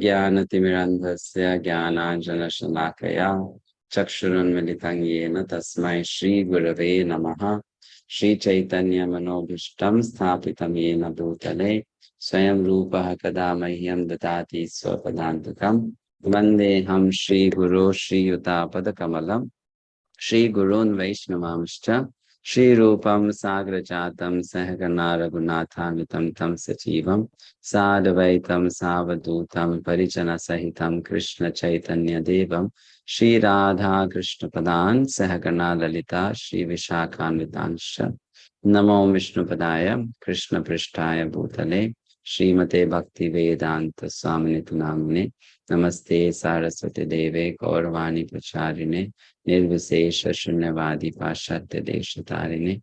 ज्ञानतिमिरन्धस्य ज्ञानाञ्जनशलाकया चक्षुरुन्मिलितं येन तस्मै श्रीगुरवे नमः। श्रीचैतन्यमनोभीष्टं स्थापितं येन भूतले स्वयं रूपः कदा मह्यं ददाति स्वपदान्तिकं। वन्देऽहं श्रीगुरो श्रीयुतापदकमलं श्रीगुरून् वैष्णवांश्च श्रीरूपं साग्रजातं सहगना रघुनाथान्वितं तं सजीवं साद्वैतं सावधूतं परिजनसहितं कृष्णचैतन्यदेवं श्रीराधाकृष्णपदान् सहगना ललिता श्रीविशाखान्वितांश्च नमो विष्णुपदाय कृष्णपृष्ठाय भूतले श्रीमते भक्तिवेदान्त स्वामिनिति नामिने नमस्ते सारस्वती देवे गौरवाणी प्रचारिणे निर्विशेष शून्यवादी पाश्चात्य देशतारिणे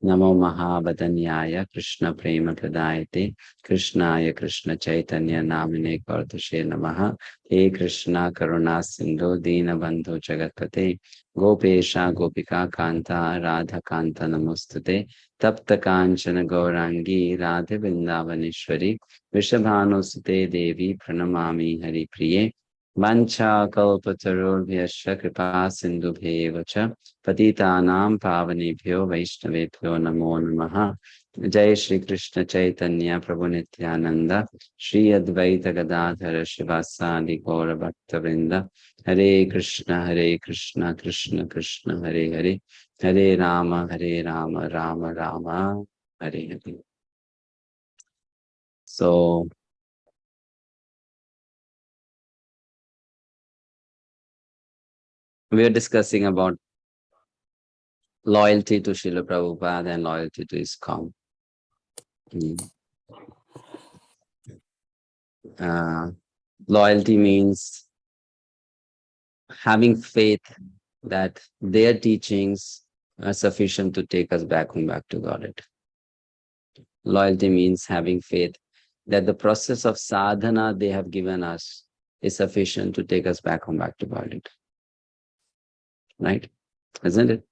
नमो महावदन्याय कृष्ण प्रेम प्रदायते कृष्णाय कृष्ण चैतन्य नामिने कर्तुषे नमः। हे कृष्णा करुणा सिंधु दीनबंधु जगत्पते गोपेशा गोपिका कांता राधा कांता नमोस्तुते तप्त कांचन गौरांगी राधे वृंदावनेश्वरी वृषभानुसुते देवी प्रणमामि हरिप्रिये वाञ्छाकल्पतरुभ्यश्च कृपा सिन्धुभ्येव च पतितानां पावनेभ्यो वैष्णवेभ्यो नमो नमः। जय श्री कृष्ण चैतन्य प्रभु नित्यानंद श्री अद्वैत गदाधर शिवासादि गौर भक्तवृंद हरे Krishna Krishna Krishna Hare Hare Hare Ram Ram Ram Hare Hare. So we are discussing about loyalty to Srila Prabhupada and loyalty to ISKCON. Loyalty means having faith that their teachings are sufficient to take us back to Godhead. Loyalty means having faith that the process of sadhana they have given us is sufficient to take us back to Godhead. Right? Isn't it?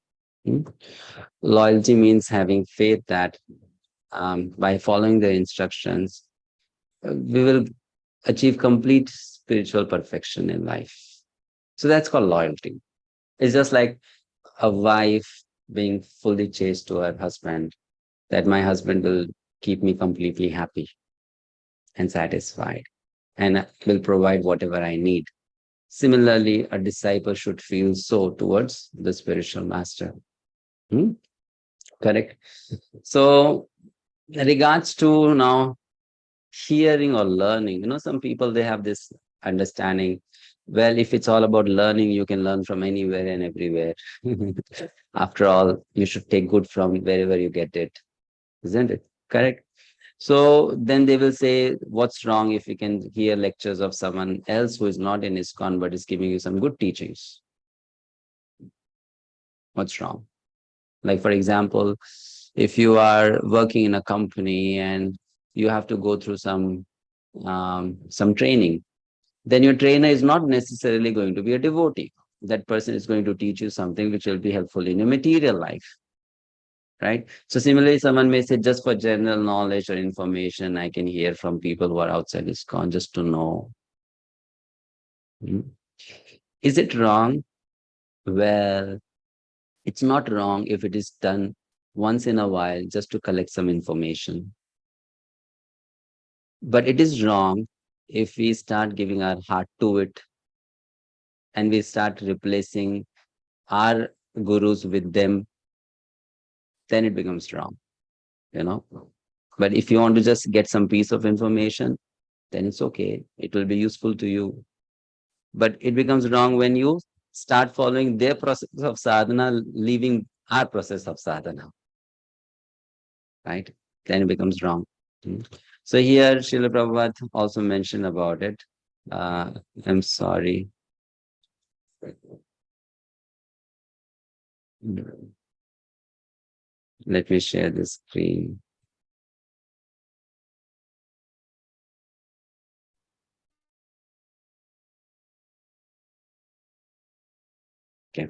Loyalty means having faith that by following the instructions, we will achieve complete spiritual perfection in life. So that's called loyalty. It's just like a wife being fully chaste to her husband, that my husband will keep me completely happy and satisfied and will provide whatever I need. Similarly, a disciple should feel so towards the spiritual master. Correct? So, in regards to now hearing or learning, some people, they have this understanding, well, if it's all about learning, you can learn from anywhere and everywhere. After all, you should take good from wherever you get it, isn't it? Correct? So then they will say, what's wrong if you can hear lectures of someone else who is not in ISKCON but is giving you some good teachings? What's wrong? Like, for example, if you are working in a company and you have to go through some training, then your trainer is not necessarily going to be a devotee. That person is going to teach you something which will be helpful in your material life, right? So similarly, someone may say, just for general knowledge or information, I can hear from people who are outside ISKCON just to know. Is it wrong? Well, it's not wrong if it is done once in a while just to collect some information. But it is wrong if we start giving our heart to it and we start replacing our gurus with them, then it becomes wrong, But if you want to just get some piece of information, then it's okay. It will be useful to you. But it becomes wrong when you start following their process of sadhana, leaving our process of sadhana, right? Then it becomes wrong. So here, Srila Prabhupada also mentioned about it. I'm sorry. Let me share the screen. Okay.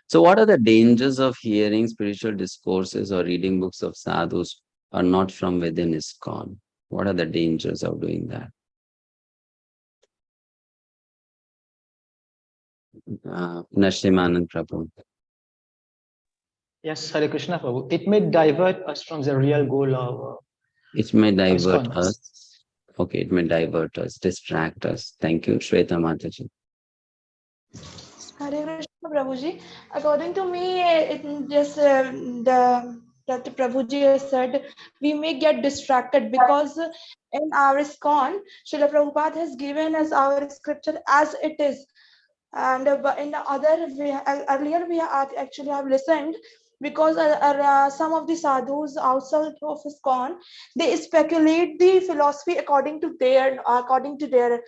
So what are the dangers of hearing spiritual discourses or reading books of sadhus are not from within ISKCON? What are the dangers of doing that? Nrsimhanand Prabhu. Yes, Hare Krishna Prabhu. It may divert us from the real goal of It may divert ISKCON. us. Okay, it may divert us, distract us. Thank you, Shweta Mataji. Hare Krishna, Prabhuji. According to me, it just that Prabhuji has said, we may get distracted because in our ISKCON, Srila Prabhupada has given us our scripture as it is. And but in the other, earlier we actually have listened because some of the sadhus outside of ISKCON, they speculate the philosophy according to their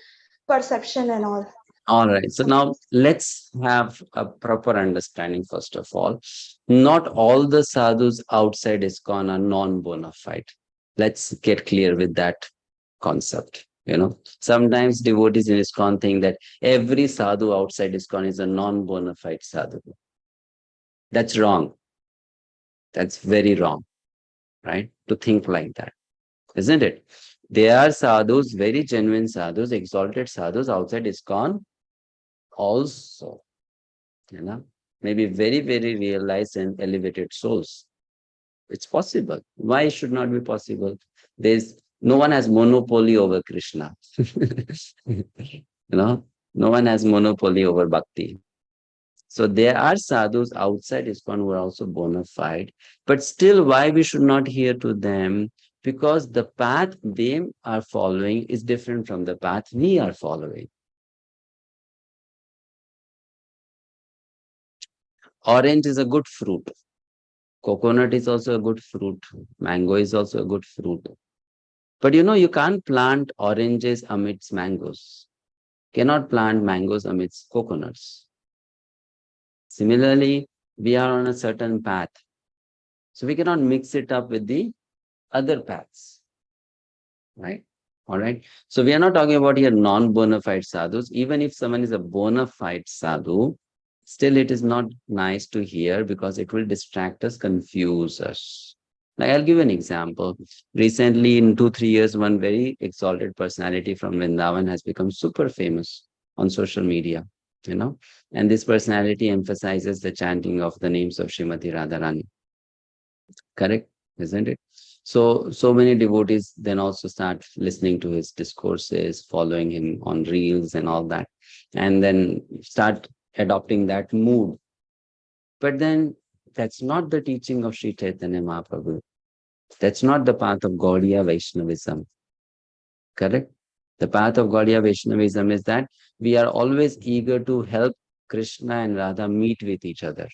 perception and all. All right. So now let's have a proper understanding, first of all. Not all the sadhus outside ISKCON are non-bona fide. Let's get clear with that concept. Sometimes devotees in ISKCON think that every sadhu outside ISKCON is a non-bona fide sadhu. That's wrong. That's very wrong, right? To think like that, isn't it? There are sadhus, very genuine sadhus, exalted sadhus outside ISKCON also, maybe very, very realized and elevated souls. It's possible. Why it should not be possible? No one has monopoly over Krishna. No one has monopoly over bhakti. So there are sadhus outside ISKCON who are also bona fide, but still why we should not hear to them? Because the path they are following is different from the path we are following. Orange is a good fruit. Coconut is also a good fruit. Mango is also a good fruit. But you can't plant oranges amidst mangoes. Cannot plant mangoes amidst coconuts. Similarly, we are on a certain path. So we cannot mix it up with the other paths. Right? All right. So we are not talking about here non-bona fide sadhus. Even if someone is a bona fide sadhu, still it is not nice to hear because it will distract us, confuse us. Like I'll give an example. Recently, in 2-3 years, one very exalted personality from Vrindavan has become super famous on social media, and this personality emphasizes the chanting of the names of Srimati Radharani. Correct, isn't it? So many devotees then also start listening to his discourses, following him on reels and all that, and then start adopting that mood. But then that's not the teaching of Sri Chaitanya Mahaprabhu. That's not the path of Gaudiya Vaishnavism. Correct? The path of Gaudiya Vaishnavism is that we are always eager to help Krishna and Radha meet with each other.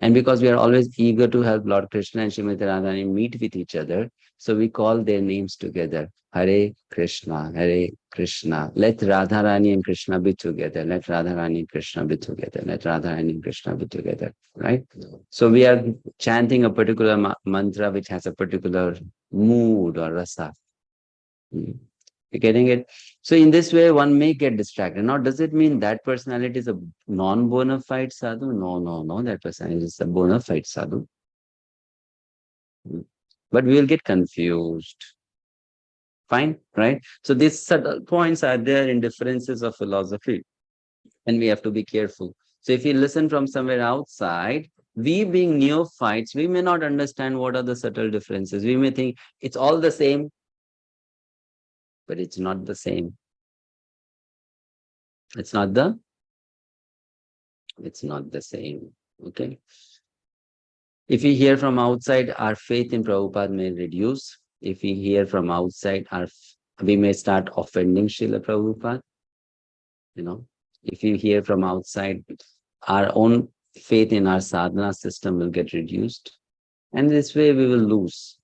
And because we are always eager to help Lord Krishna and Srimati Radharani meet with each other, so we call their names together. Hare Krishna, Hare Krishna. Let Radharani and Krishna be together. Let Radharani and Krishna be together. Let Radharani and Krishna be together. Right? So we are chanting a particular mantra which has a particular mood or rasa. You're getting it? So in this way, one may get distracted. Now, does it mean that personality is a non-bona fide sadhu? No. That personality is a bona fide sadhu. But we will get confused. Fine, right? So these subtle points are there in differences of philosophy. And we have to be careful. So if we listen from somewhere outside, we being neophytes, we may not understand what are the subtle differences. We may think it's all the same, but it's not the same. It's not the same. Okay. If we hear from outside, our faith in Prabhupada may reduce. If we hear from outside, we may start offending Srila Prabhupada. If we hear from outside, our own faith in our sadhana system will get reduced. And this way we will lose.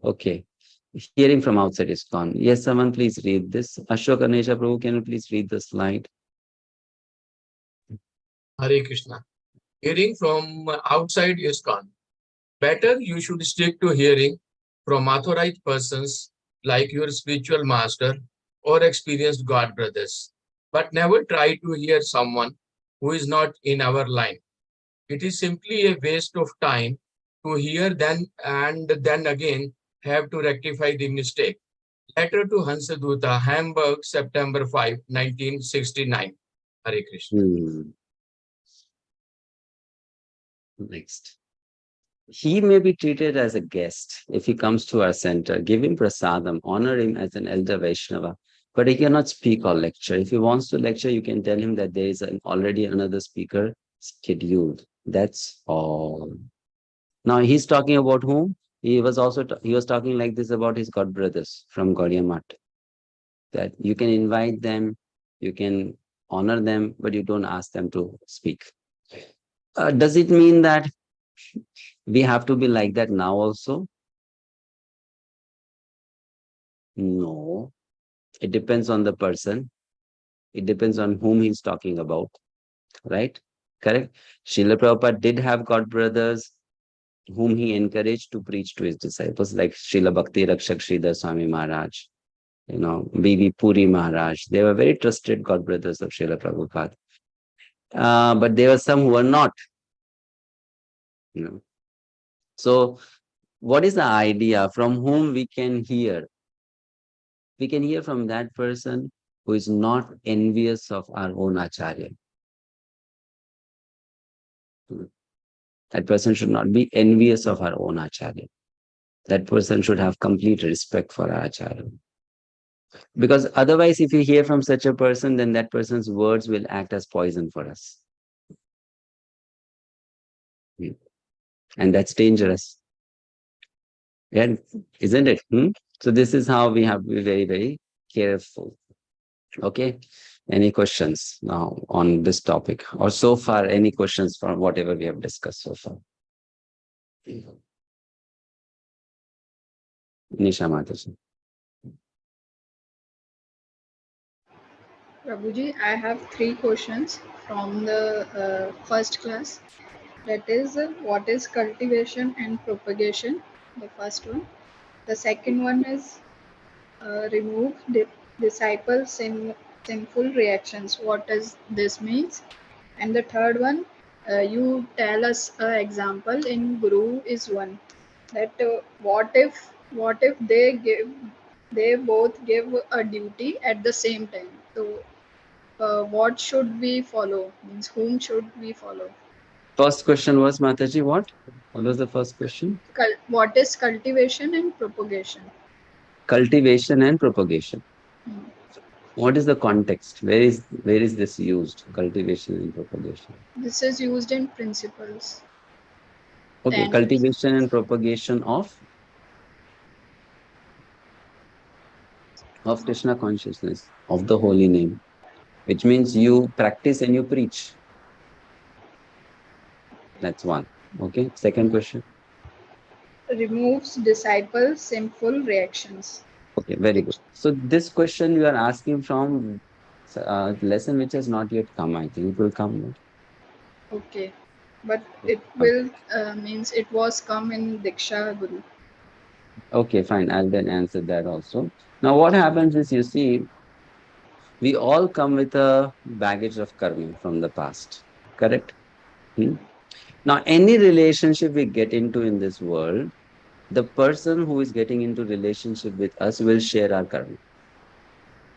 Okay. Hearing from outside is gone. Yes, someone please read this. Ashok Anesha Prabhu, can you please read the slide? Hare Krishna. Hearing from outside ISKCON. Better you should stick to hearing from authorized persons like your spiritual master or experienced God brothers. But never try to hear someone who is not in our line. It is simply a waste of time to hear then and then again have to rectify the mistake. Letter to Hansaduta, Hamburg, September 5, 1969. Hare Krishna. Next. He may be treated as a guest if he comes to our center. Give him prasadam, honor him as an elder Vaishnava. But he cannot speak or lecture. If he wants to lecture, you can tell him that there is already another speaker scheduled. That's all. Now he's talking about whom? He was talking like this about his god brothers from Gaudiya Math. That you can invite them, you can honor them, but you don't ask them to speak. Does it mean that we have to be like that now also? No. It depends on the person. It depends on whom he's talking about. Right? Correct? Srila Prabhupada did have god brothers whom he encouraged to preach to his disciples, like Srila Bhakti Rakshak Sridhar Swami Maharaj, B.V. Puri Maharaj. They were very trusted god brothers of Srila Prabhupada. But there were some who were not. So, what is the idea from whom we can hear? We can hear from that person who is not envious of our own acharya. That person should not be envious of our own acharya. That person should have complete respect for our acharya. Because otherwise, if we hear from such a person, then that person's words will act as poison for us. And that's dangerous. Yeah, isn't it? So this is how we have to be very, very careful. Okay. Any questions now on this topic? Or so far, any questions from whatever we have discussed so far? Nisha Mataji. Prabhuji, I have 3 questions from the first class. That is, what is cultivation and propagation? The first one. The second one is remove disciples' sinful reactions. What does this means? And the third one, you tell us an example in Guru is one. That what if they both give a duty at the same time? So what should we follow? Means whom should we follow? First question was, Mataji, what? What was the first question? What is cultivation and propagation? Cultivation and propagation. Hmm. What is the context? Where is this used? Cultivation and propagation. This is used in principles. Okay, And cultivation and propagation of Krishna consciousness, of the holy name, which means you practice and you preach. That's one. Okay, second question. removes disciples' sinful reactions. Okay, very good. So this question you are asking from lesson which has not yet come. I think it will come. Okay, but it will means it was come in Diksha Guru. Okay, fine. I'll then answer that also. Now, what happens is, you see, we all come with a baggage of karma from the past. Correct? Now, any relationship we get into in this world, the person who is getting into relationship with us will share our karma.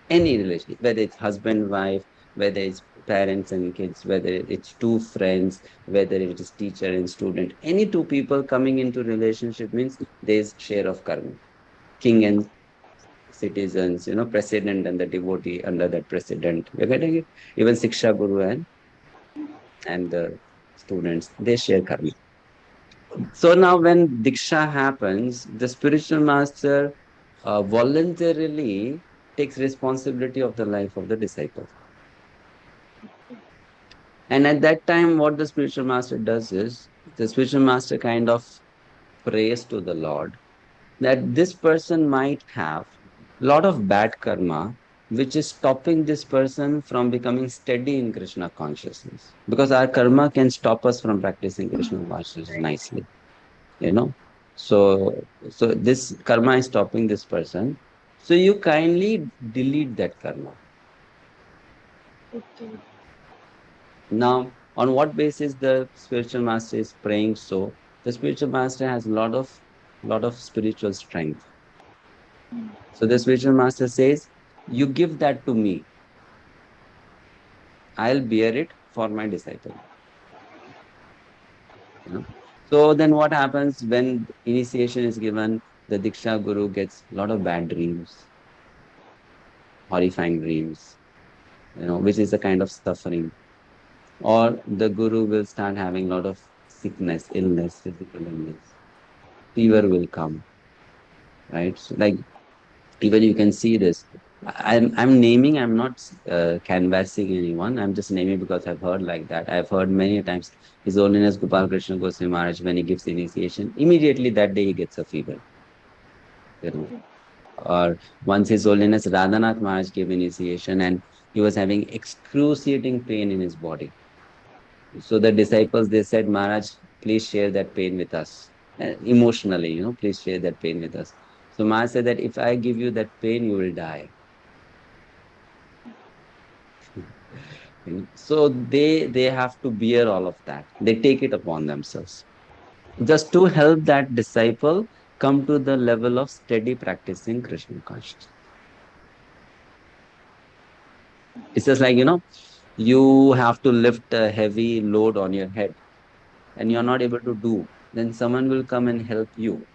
Any relationship, whether it's husband, wife, whether it's parents and kids, whether it's two friends, whether it is teacher and student, any two people coming into relationship means there's share of karma. King and citizens, president and the devotee under that president. You're getting it? Even Siksha Guru and the students, they share karma. So now when diksha happens, the spiritual master voluntarily takes responsibility of the life of the disciple. And at that time, what the spiritual master does is, the spiritual master kind of prays to the Lord that this person might have a lot of bad karma, which is stopping this person from becoming steady in Krishna consciousness. Because our karma can stop us from practicing Krishna consciousness nicely. So this karma is stopping this person. So you kindly delete that karma. Okay. Now, on what basis the spiritual master is praying so? The spiritual master has a lot of spiritual strength. So the spiritual master says, you give that to me. I'll bear it for my disciple. You know? So then what happens when initiation is given? The Diksha Guru gets a lot of bad dreams, horrifying dreams, which is a kind of suffering. Or the Guru will start having a lot of sickness, illness, physical illness. Fever will come, right? So like even you can see this. I'm naming. I'm not canvassing anyone. I'm just naming because I've heard like that. I've heard many times. His Holiness Gopal Krishna Goswami Maharaj, when he gives initiation, immediately that day he gets a fever. Or once His Holiness Radhanath Maharaj gave initiation, and he was having excruciating pain in his body. So the disciples, they said, Maharaj, please share that pain with us. Emotionally, please share that pain with us. So Maharaj said that if I give you that pain, you will die. So they have to bear all of that. They take it upon themselves just to help that disciple come to the level of steady practicing Krishna consciousness. It's just like, you have to lift a heavy load on your head and you're not able to do, then someone will come and help you.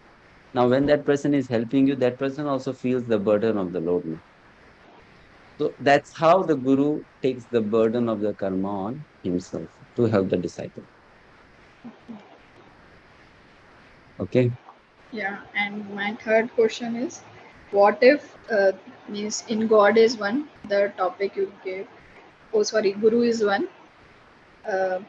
Now, when that person is helping you, that person also feels the burden of the load. So that's how the Guru takes the burden of the karma on himself to help the disciple. Okay. Yeah, and my third question is, what if means in God is one, the topic you gave. Oh, sorry, Guru is one. Uh,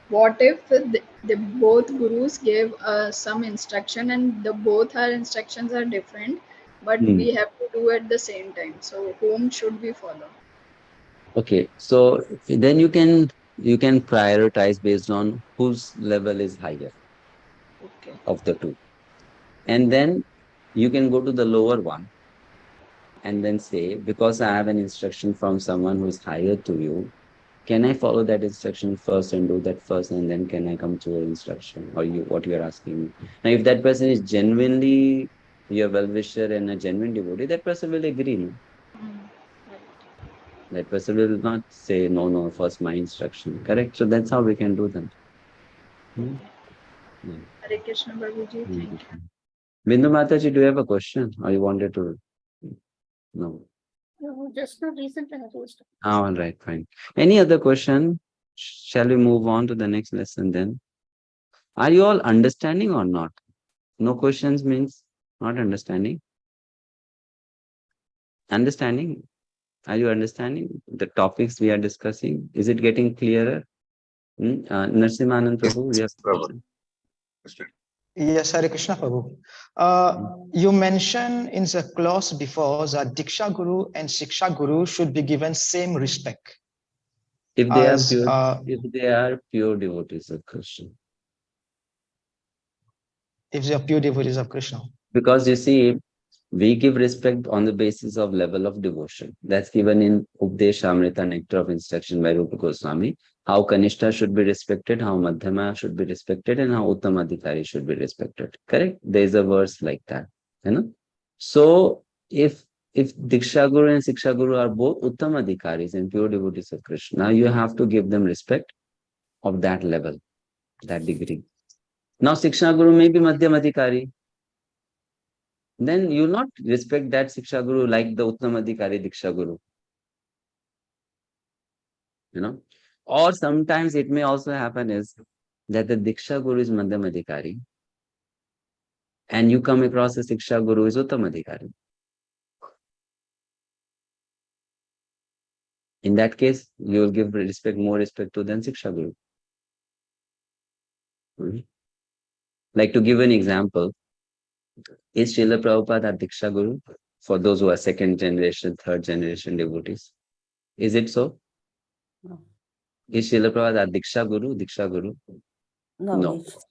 what if the both gurus gave some instruction and the both our instructions are different, but Hmm. we have to do at the same time? So whom should we follow? Okay. So then you can prioritize based on whose level is higher Okay. of the two. And then you can go to the lower one and then say, because I have an instruction from someone who is higher to you, can I follow that instruction first and do that first, and then can I come to your instruction or what you're asking me? Now, if that person is genuinely your well-wisher and a genuine devotee, that person will agree. No? Mm, right. That person will not say, no, no, first my instruction. Correct? So that's how we can do that. Hmm? Yeah. Hare Krishna Prabhuji, Hmm. thank you. Bindu Mataji, do you have a question or you wanted to? No. No, just the recent post. All right, fine. Any other question? Shall we move on to the next lesson then? Are you all understanding or not? No questions means not understanding. Understanding? Are you understanding the topics we are discussing? Is it getting clearer? Narsimanand Prabhu, you have a question? Yes, Hare Krishna Prabhu. You mentioned in the clause before that Diksha Guru and Shiksha Guru should be given same respect If they are as pure, if they are pure devotees of Krishna. if they are pure devotees of Krishna. Because you see, we give respect on the basis of level of devotion. That's given in Updeshamrita, Nectar of Instruction by Rupa Goswami. How Kanishta should be respected, how Madhyama should be respected, and how Uttamadhikari should be respected. Correct? There is a verse like that. So if Diksha Guru and Siksha Guru are both Uttamadhikaris and pure devotees of Krishna, you have to give them respect of that level, that degree. Now Siksha Guru may be Madhyamadhikari, then you will not respect that Siksha Guru like the Uttamadhikari Diksha Guru. Or sometimes it may also happen is that the Diksha Guru is Madhyamadhikari and you come across a Siksha Guru is Uttamadhikari. In that case, you will give more respect to than Siksha Guru. Like to give an example, is Srila Prabhupada a Diksha Guru for those who are second generation, third generation devotees? Is it so? No. Is Srila Prabhupada a Diksha Guru? No. It's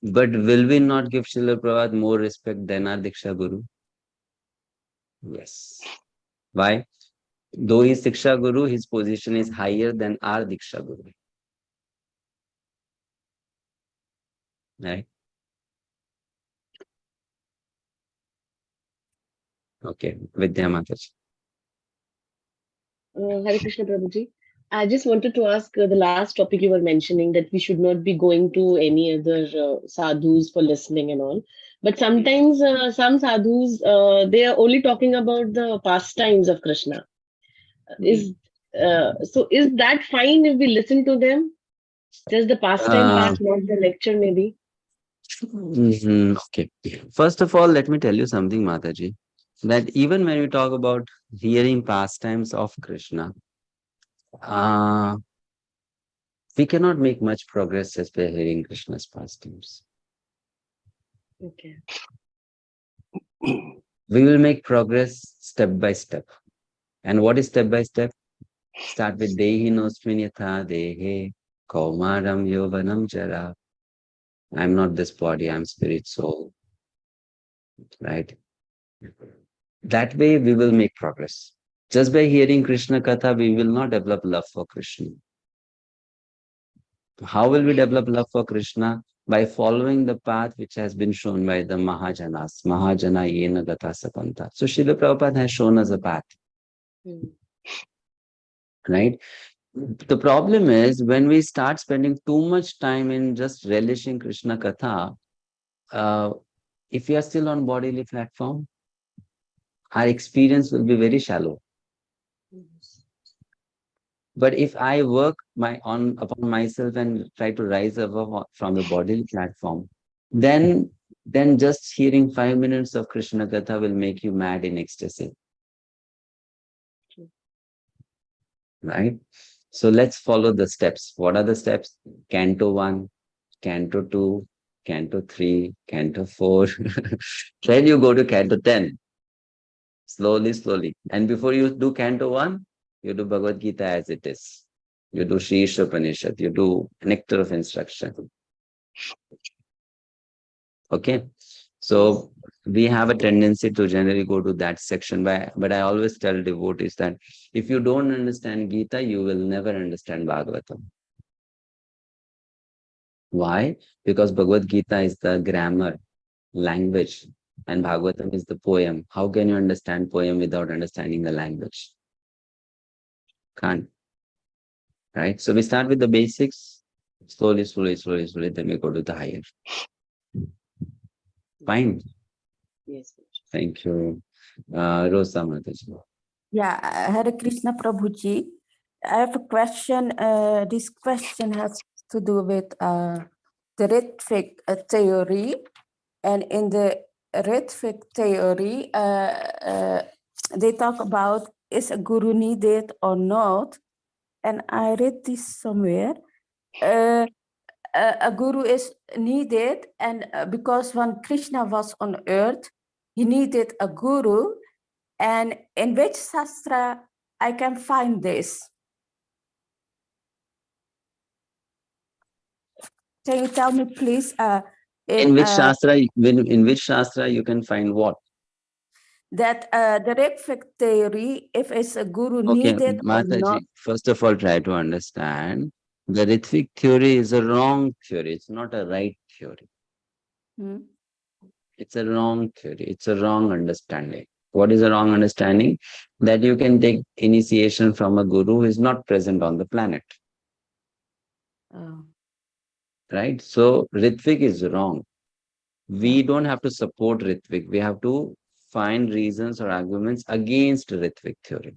But will we not give Srila Prabhupada more respect than our Diksha Guru? Yes. Why? Though he is Diksha Guru, his position is higher than our Diksha Guru. Right? Okay. Vidya Mataji. Hare Krishna Prabhuji. I just wanted to ask the last topic you were mentioning, that we should not be going to any other sadhus for listening and all. But sometimes some sadhus, they are only talking about the pastimes of Krishna. Is so is that fine if we listen to them? Just the pastime Uh, part, not the lecture, maybe. okay. First of all, let me tell you something, Mataji, that even when we talk about hearing pastimes of Krishna, uh, we cannot make much progress just by hearing Krishna's pastimes. Okay. We will make progress step by step. And what is step by step? Start with Dehi nosmin yatha dehe kaumaram yovanam jara. I'm not this body, I'm spirit soul. Right? That way we will make progress. Just by hearing Krishna Katha, we will not develop love for Krishna. How will we develop love for Krishna? By following the path which has been shown by the Mahajanas. Mahajana yena gata sapanta. So Srila Prabhupada has shown us a path. Right? The problem is when we start spending too much time in just relishing Krishna Katha, if we are still on bodily platform, our experience will be very shallow. But if I work upon myself and try to rise above from the bodily platform, then just hearing 5 minutes of Krishna Katha will make you mad in ecstasy. Right? So let's follow the steps. What are the steps? Canto 1, Canto 2, Canto 3, Canto 4. Then you go to Canto 10. Slowly, slowly. And before you do Canto 1, you do Bhagavad Gita as it is. You do Sri Upanishad. You do Nectar of Instruction. Okay? So we have a tendency to generally go to that section. But I always tell devotees that if you don't understand Gita, you will never understand Bhagavatam. Why? Because Bhagavad Gita is the grammar, language, and Bhagavatam is the poem. How can you understand poem without understanding the language? Can't. Right? So we start with the basics, slowly, then we go to the higher. Fine. Yes. Thank you. Rosa Mataji. Yeah, Hare Krishna Prabhuji. I have a question. This question has to do with the Ritvik theory. And in the Ritvik theory, they talk about is a guru needed or not. And I read this somewhere. A guru is needed, and because when Krishna was on earth, he needed a guru. And in which sastra I can find this? Can you tell me, please? In which shastra you can find what? That the Ritvik theory, if it's a guru Okay, needed or not. Mataji, first of all, try to understand. The Ritvik theory is a wrong theory. It's not a right theory. It's a wrong theory. It's a wrong understanding. What is a wrong understanding? That you can take initiation from a guru who is not present on the planet. Right? So Ritvik is wrong. We don't have to support Ritvik. We have to find reasons or arguments against Ritvik theory.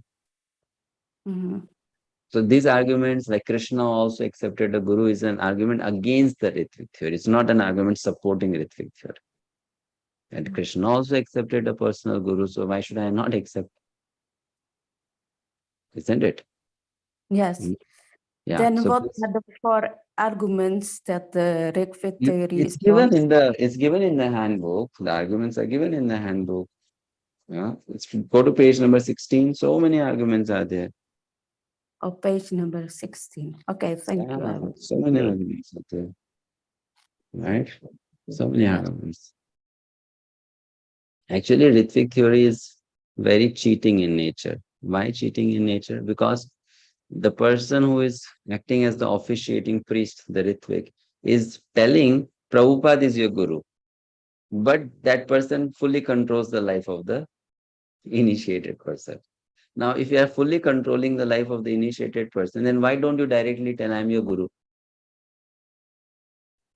So these arguments, like Krishna also accepted a guru, is an argument against the Ritvik theory. It's not an argument supporting Ritvik theory. And Krishna also accepted a personal guru, so why should I not accept? Isn't it? Yes. Yeah. Then so what are the 4 arguments that the Ritvik theory it's is given wrong? it's given in the handbook. The arguments are given in the handbook. Yeah. Go to page number 16. So many arguments are there. Oh, page number 16. Okay, thank you. So many arguments are there. Right? So many arguments. Actually, Ritvik theory is very cheating in nature. Why cheating in nature? Because the person who is acting as the officiating priest, the Ritvik, is telling Prabhupada is your guru. But that person fully controls the life of the initiated person. Now, if you are fully controlling the life of the initiated person, then why don't you directly tell, I'm your guru?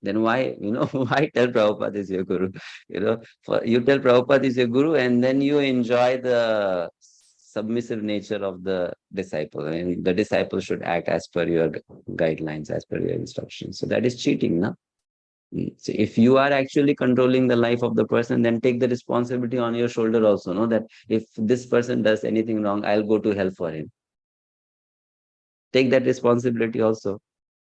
Then why, why tell Prabhupada is your guru? You tell Prabhupada is your guru, and then you enjoy the submissive nature of the disciple. And the disciple should act as per your guidelines, as per your instructions. So that is cheating, no? So if you are actually controlling the life of the person, then take the responsibility on your shoulder also, no? That if this person does anything wrong, I'll go to hell for him. Take that responsibility also.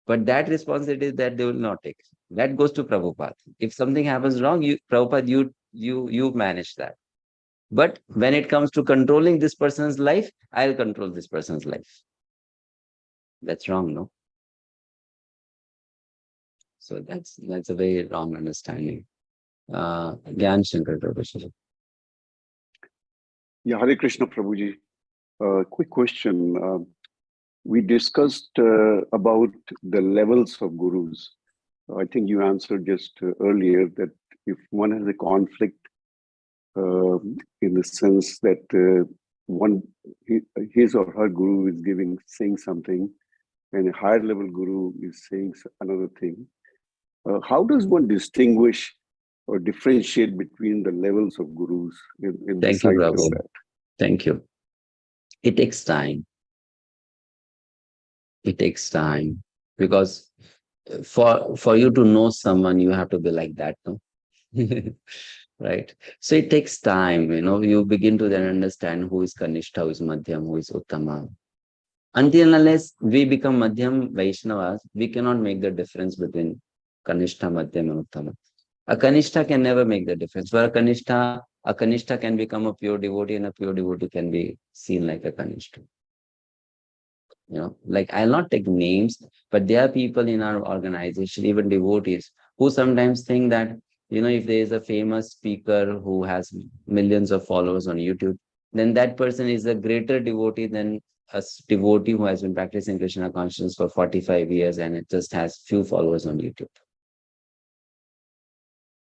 But that responsibility that they will not take. That goes to Prabhupada. If something happens wrong, Prabhupada, you manage that. But when it comes to controlling this person's life, I'll control this person's life. That's wrong, no? So that's a very wrong understanding. Gyan Shankar Prabhuji. Yeah, Hare Krishna Prabhuji. Quick question. We discussed about the levels of gurus. I think you answered just earlier that if one has a conflict in the sense that his or her guru is saying something, and a higher level guru is saying another thing, how does one distinguish or differentiate between the levels of gurus in the Thank you, sight of Prabhu. that? Thank you. It takes time. It takes time, because for you to know someone, you have to be like that, no? Right? So it takes time, you begin to then understand who is Kanishta, who is Madhyam, who is Uttama. Until and unless we become Madhyam Vaishnavas, we cannot make the difference between Kanishta, Madhyam, and Uttama. A Kanishta can never make the difference. For a Kanishta can become a pure devotee, and a pure devotee can be seen like a Kanishta. Like, I'll not take names, but there are people in our organization, even devotees, who sometimes think that, if there is a famous speaker who has millions of followers on YouTube, then that person is a greater devotee than a devotee who has been practicing Krishna consciousness for 45 years and it just has few followers on YouTube.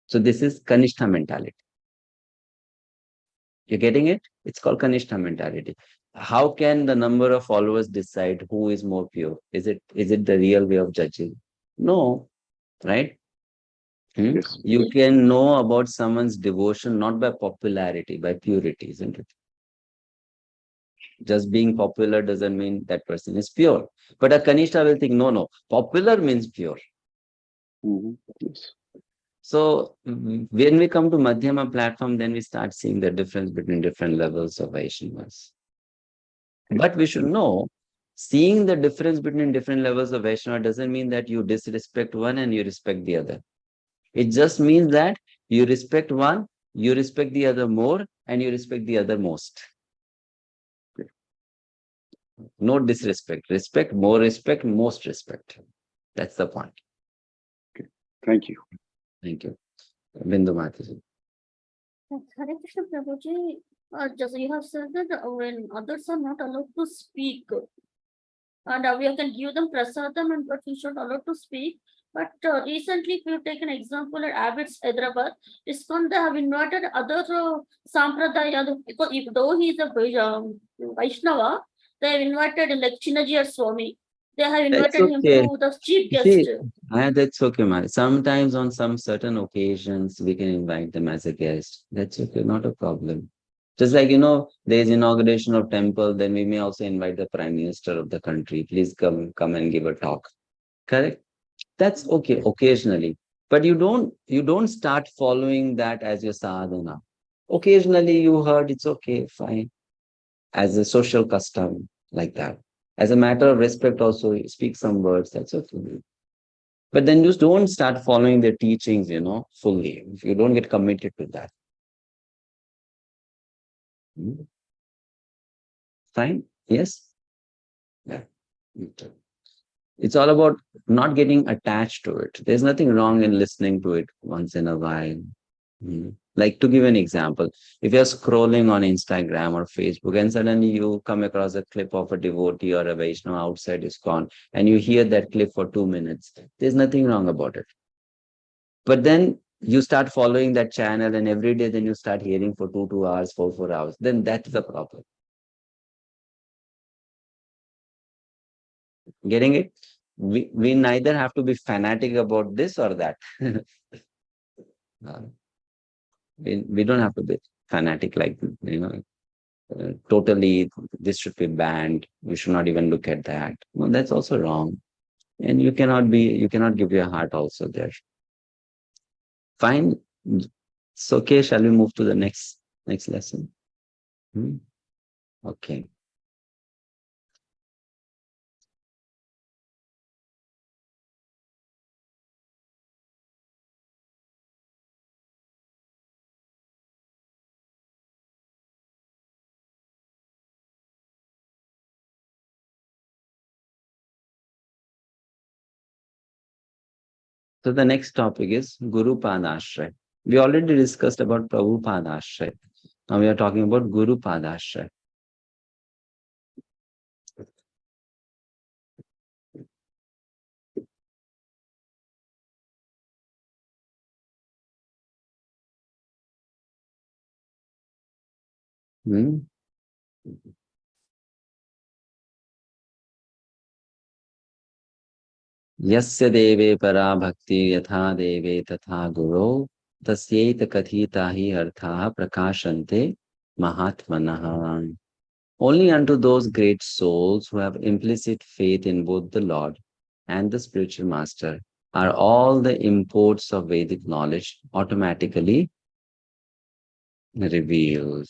So this is Kanishta mentality. You're getting it? It's called Kanishta mentality. How can the number of followers decide who is more pure? Is it the real way of judging? No, right? Yes. You can know about someone's devotion not by popularity, by purity, isn't it? Just being popular doesn't mean that person is pure. But a Kanishta will think, no, popular means pure. Yes. So when we come to Madhyama platform, then we start seeing the difference between different levels of Vaishnavas. But we should know, seeing the difference between different levels of Vaishnava doesn't mean that you disrespect one and you respect the other. It just means that you respect one, you respect the other more, and you respect the other most. No disrespect. Respect, more respect, most respect. That's the point. Okay. Thank you. Thank you. Bindu Mataji. Hare Krishna Prabhuji, just you have said that when others are not allowed to speak, and we can give them prasadam, and but we should allow to speak. But recently, if you take an example at Abbott's Hyderabad, ISKCON, they have invited other sampradaya, because though he is a Vaishnava, they have invited like Chinnaji or Swami. They have invited him to the chief guest. That's okay, man. Sometimes on some certain occasions, we can invite them as a guest. That's okay, not a problem. Just like, there is inauguration of temple, then we may also invite the Prime Minister of the country. Please come and give a talk. Correct? That's okay, occasionally. But you don't start following that as your sadhana. Occasionally you heard, it's okay, fine. As a social custom, like that. As a matter of respect also, you speak some words, that's okay. But then just don't start following their teachings, fully. If you don't get committed to that. Fine? Yes? Yeah. It's all about not getting attached to it. There's nothing wrong in listening to it once in a while. Like, to give an example, if you're scrolling on Instagram or Facebook and suddenly you come across a clip of a devotee or a Vaishnava outside ISKCON and you hear that clip for 2 minutes, there's nothing wrong about it. But then you start following that channel and every day then you start hearing for 2 hours, 4 hours, then that's the problem. Getting it? We neither have to be fanatic about this or that. We don't have to be fanatic like, totally this should be banned. We should not even look at that. No, that's also wrong. And you cannot give your heart also there. Fine. So okay, shall we move to the next lesson? Okay. So the next topic is Guru Padasraya. We already discussed about Prabhu Padasraya. Now we are talking about Guru Padasraya. Yasya deve para bhakti yatha deve tatha guru tasyeta kathita hi artha prakashante mahatmanaha. Only unto those great souls who have implicit faith in both the Lord and the spiritual master are all the imports of Vedic knowledge automatically revealed.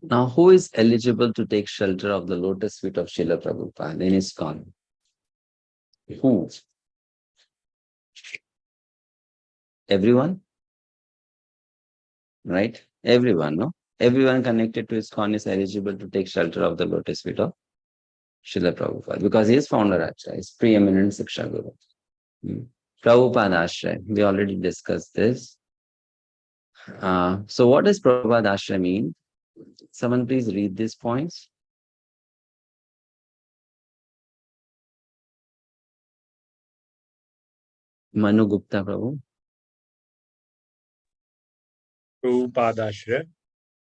Now, who is eligible to take shelter of the lotus feet of Srila Prabhupada in ISKCON? Who? Everyone? Right? Everyone, no? Everyone connected to ISKCON is eligible to take shelter of the lotus feet of Srila Prabhupada because he is founder Acharya, he is preeminent Siksha Guru. Prabhupada Ashraya, we already discussed this. So what does Prabhupada Ashraya mean? Someone please read these points. Manu Gupta Prabhu. Prabhupada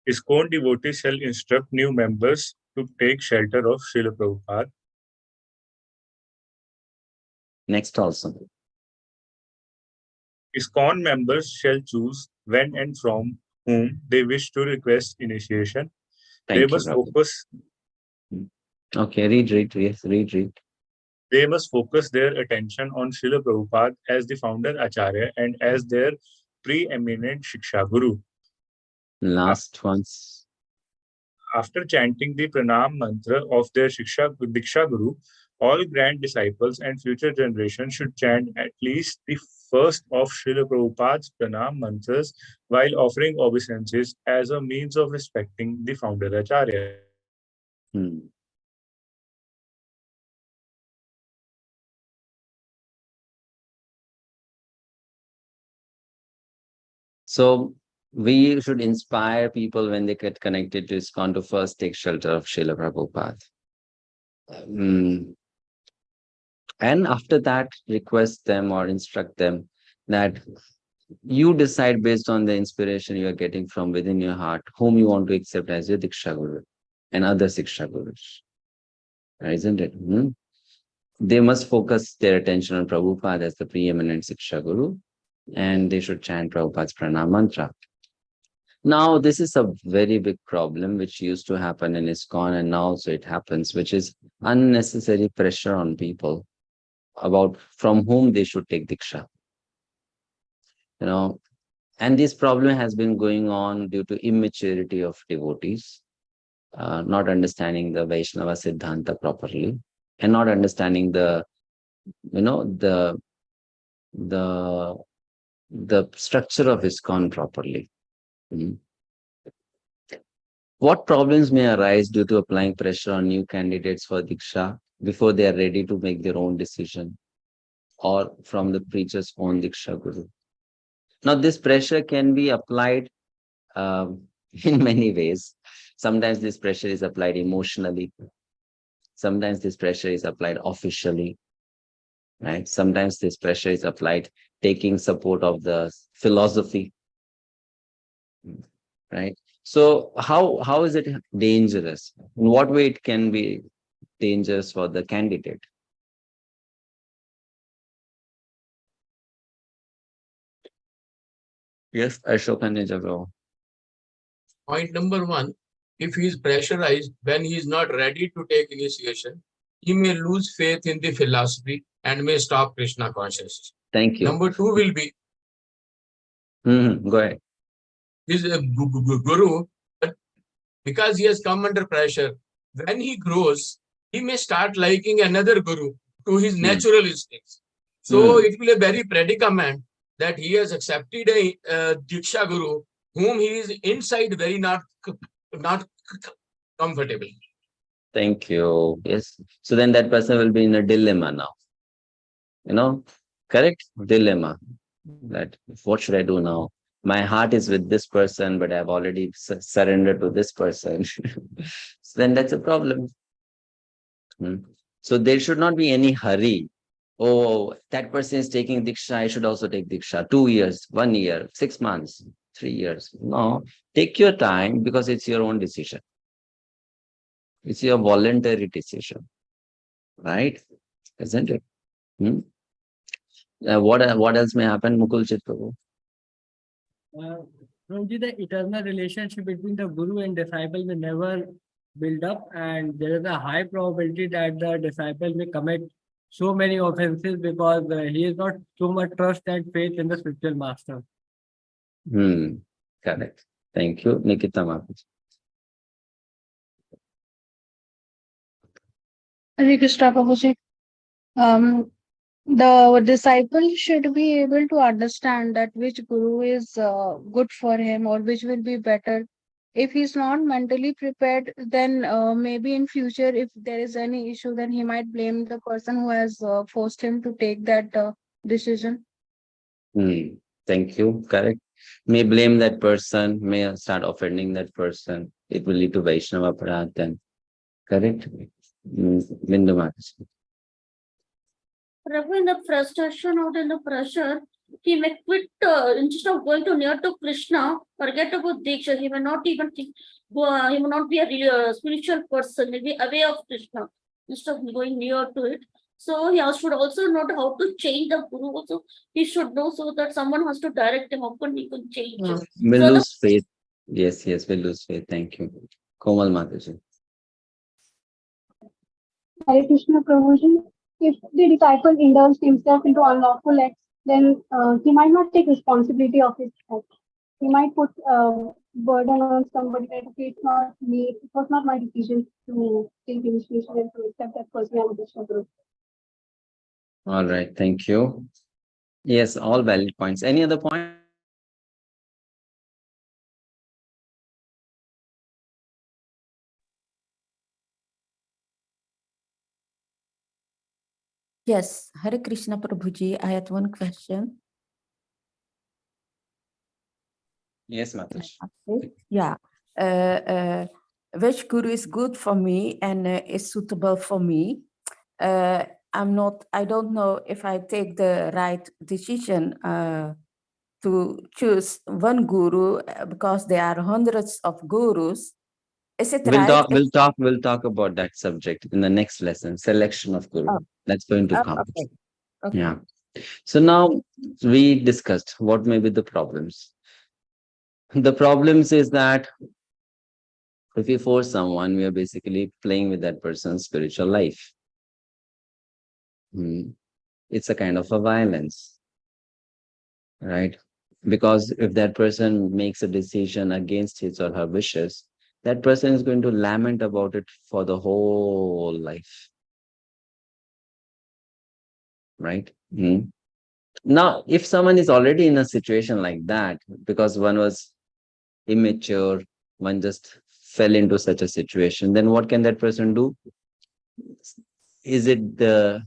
ISKCON devotees shall instruct new members to take shelter of Srila Prabhupada. Next also. ISKCON members shall choose when and from whom they wish to request initiation. They must focus. Okay, read. Yes, read. They must focus their attention on Srila Prabhupada as the founder Acharya and as their preeminent Shiksha Guru. Last ones. After chanting the Pranam mantra of their Diksha Guru, all grand disciples and future generations should chant at least the first of Srila Prabhupada's Pranam mantras while offering obeisances as a means of respecting the founder Acharya. So we should inspire people when they get connected to ISKCON to first take shelter of Srila Prabhupada. And after that, request them or instruct them that you decide based on the inspiration you are getting from within your heart, whom you want to accept as your Diksha Guru and other Siksha Gurus. Isn't it? They must focus their attention on Prabhupada as the preeminent Siksha Guru, and they should chant Prabhupada's Pranam mantra. Now, this is a very big problem which used to happen in ISKCON, and now also it happens, which is unnecessary pressure on people about from whom they should take Diksha. And this problem has been going on due to immaturity of devotees, not understanding the Vaishnava Siddhanta properly, and not understanding the structure of ISKCON properly. What problems may arise due to applying pressure on new candidates for Diksha before they are ready to make their own decision, or from the preacher's own Diksha Guru? Now, this pressure can be applied in many ways. Sometimes this pressure is applied emotionally. Sometimes this pressure is applied officially. Right? Sometimes this pressure is applied taking support of the philosophy. Right? So how is it dangerous? In what way it can be dangerous for the candidate? Yes, Ashoka Nijaro. Point number one, if he is pressurized when he is not ready to take initiation, he may lose faith in the philosophy and may stop Krishna consciousness. Thank you. Number two will be Go ahead. his guru, but because he has come under pressure, when he grows, he may start liking another guru to his natural instincts. So it will be a very predicament that he has accepted a diksha guru whom he is inside very not comfortable. Thank you. Yes. So then that person will be in a dilemma now. Correct? Dilemma. That what should I do now? My heart is with this person, but I've already surrendered to this person. So then that's a problem. So there should not be any hurry. Oh, that person is taking diksha, I should also take diksha. 2 years, 1 year, 6 months, 3 years. No, take your time because it's your own decision. It's your voluntary decision, right? Isn't it? What else may happen, Mukul Prabhu? Prabhuji, the eternal relationship between the guru and disciple will never build up, and there is a high probability that the disciple may commit so many offenses because he is not so much trust and faith in the spiritual master. Correct. Thank you, Nikita Maharaj. Harekrishna Prabhuji. The disciple should be able to understand that which guru is good for him or which will be better. If he's not mentally prepared, then maybe in future, if there is any issue, then he might blame the person who has forced him to take that decision. Thank you. Correct. May blame that person, may start offending that person. It will lead to Vaishnava Aparadh then. Correct? Bindu Maharaj. Prabhu, in the frustration or in the pressure, he may quit instead of going to near to Krishna, forget about diksha. He may not even think, he may not be a real spiritual person, maybe away of Krishna instead of going near to it. So he should also know how to change the guru. Also, he should know so that someone has to direct him. How can he can change? We'll lose faith. Yes, we'll lose faith. Thank you. Komal Mataji. Harekrishna Prabhuji, if the disciple indulged himself into unlawful acts, then he might not take responsibility of his act. He might put burden on somebody that okay, it's not me, it was not my decision to take initiation and to accept that person as a Krishna Guru. All right, thank you. Yes, all valid points. Any other point? Yes, Hare Krishna Prabhuji, I had one question. Yes, Mataji. Yeah. Which guru is good for me and is suitable for me? I don't know if I take the right decision to choose one guru because there are hundreds of gurus. Is it right? We'll talk about that subject in the next lesson, selection of guru. That's going to come. Okay. Yeah. So now we discussed what may be the problems. The problems is that if we force someone, we are basically playing with that person's spiritual life. It's a kind of a violence, right? Because if that person makes a decision against his or her wishes, that person is going to lament about it for the whole life, right? Now, if someone is already in a situation like that, because one was immature, one just fell into such a situation, then what can that person do? Is it the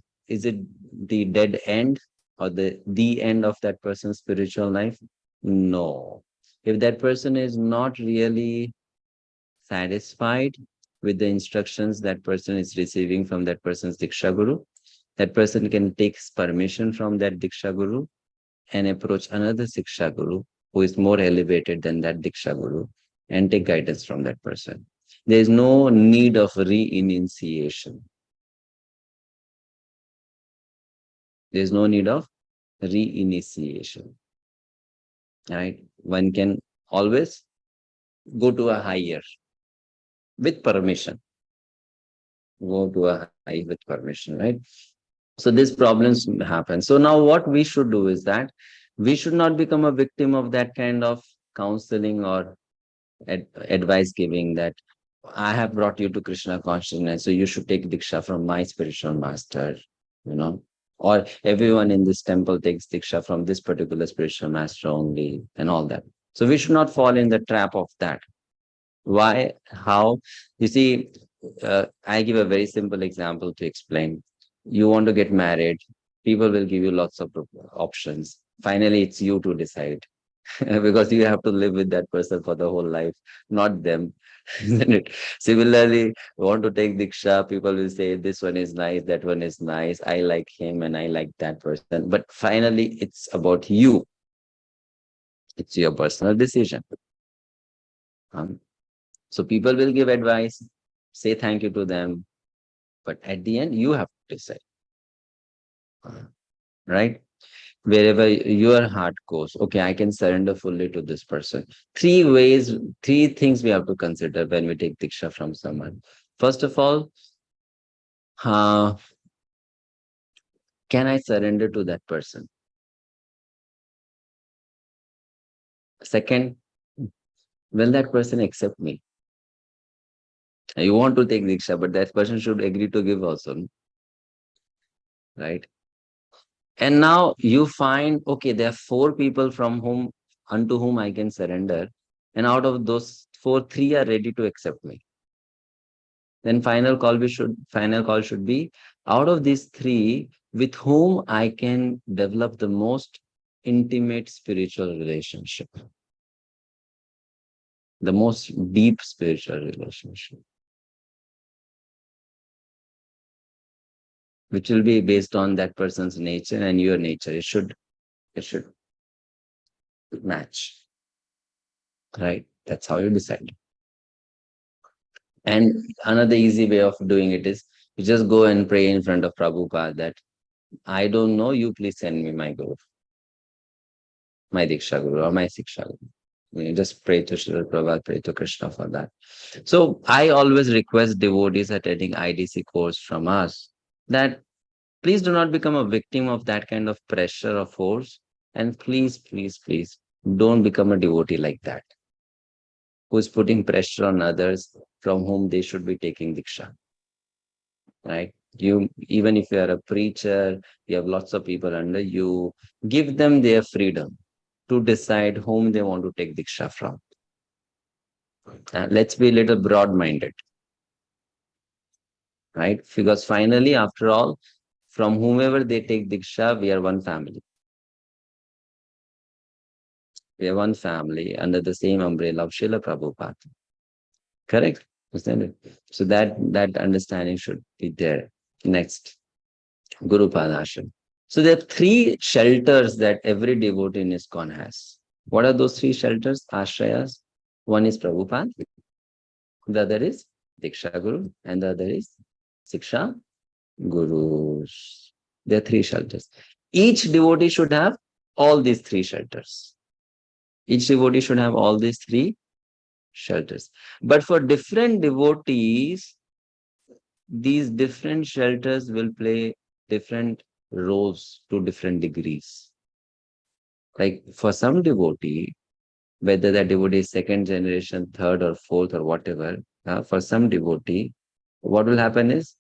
dead end or the end of that person's spiritual life? No. If that person is not really satisfied with the instructions that person is receiving from that person's diksha guru, that person can take permission from that diksha guru and approach another diksha guru who is more elevated than that diksha guru and take guidance from that person. There is no need of re-initiation. There is no need of re-initiation. Right? One can always go to a higher with permission. Go to a high with permission, right? So these problems happen. So now what we should do is that we should not become a victim of that kind of counseling or advice giving, that I have brought you to Krishna consciousness, so you should take diksha from my spiritual master, or everyone in this temple takes diksha from this particular spiritual master only, and all that. So we should not fall in the trap of that. Why? How? You see, I give a very simple example to explain. You want to get married, people will give you lots of options. Finally, it's you to decide. Because you have to live with that person for the whole life, not them. Isn't it? Similarly, want to take diksha, people will say this one is nice, that one is nice, I like him and I like that person. But finally, it's about you. It's your personal decision. So people will give advice, say thank you to them, but at the end, you have to decide. Right? Wherever your heart goes, okay, I can surrender fully to this person. Three things we have to consider when we take diksha from someone. First of all, can I surrender to that person? Second, will that person accept me? You want to take diksha, but that person should agree to give also. Right? And now you find, okay, there are 4 people unto whom I can surrender. And out of those 4, 3 are ready to accept me. Then final call should be, out of these 3, with whom I can develop the most intimate spiritual relationship. The most deep spiritual relationship. Which will be based on that person's nature and your nature. It should match. Right? That's how you decide. And another easy way of doing it is you just go and pray in front of Prabhupada that I don't know, you please send me my guru, my diksha guru or my siksha guru. You just pray to Srila Prabhupada, pray to Krishna for that. So I always request devotees attending IDC course from us that please do not become a victim of that kind of pressure or force. And please, please, please don't become a devotee like that, who's putting pressure on others from whom they should be taking diksha. Right? Even if you are a preacher, you have lots of people under you, give them their freedom to decide whom they want to take diksha from. Let's be a little broad-minded. Right? Because finally, after all, from whomever they take diksha, we are one family. We are one family under the same umbrella of Srila Prabhupada. Correct? Isn't it? So that understanding should be there. Next, Guru Padashram. So there are 3 shelters that every devotee in ISKCON has. What are those 3 shelters? Ashrayas. One is Prabhupada, the other is Diksha Guru, and the other is Siksha Gurus. There are 3 shelters. Each devotee should have all these 3 shelters. Each devotee should have all these 3 shelters. But for different devotees, these different shelters will play different roles to different degrees. Like for some devotee, whether that devotee is 2nd generation, 3rd or 4th or whatever, for some devotee, what will happen is,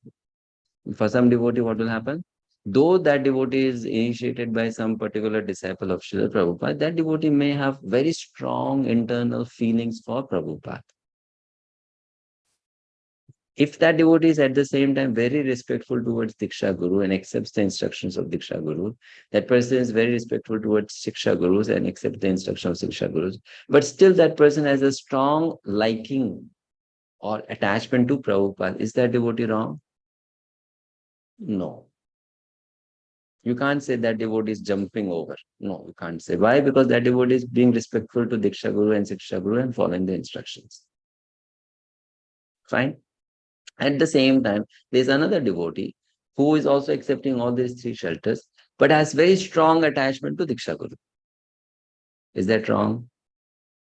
though that devotee is initiated by some particular disciple of Srila Prabhupada, that devotee may have very strong internal feelings for Prabhupada. If that devotee is at the same time very respectful towards Diksha Guru and accepts the instructions of Diksha Guru, that person is very respectful towards Siksha Gurus and accepts the instructions of Siksha Gurus, but still that person has a strong liking or attachment to Prabhupada, is that devotee wrong? No. You can't say that devotee is jumping over. No, you can't say. Why? Because that devotee is being respectful to Diksha Guru and Siksha Guru and following the instructions. Fine. At the same time, there's another devotee who is also accepting all these three shelters, but has very strong attachment to Diksha Guru. Is that wrong?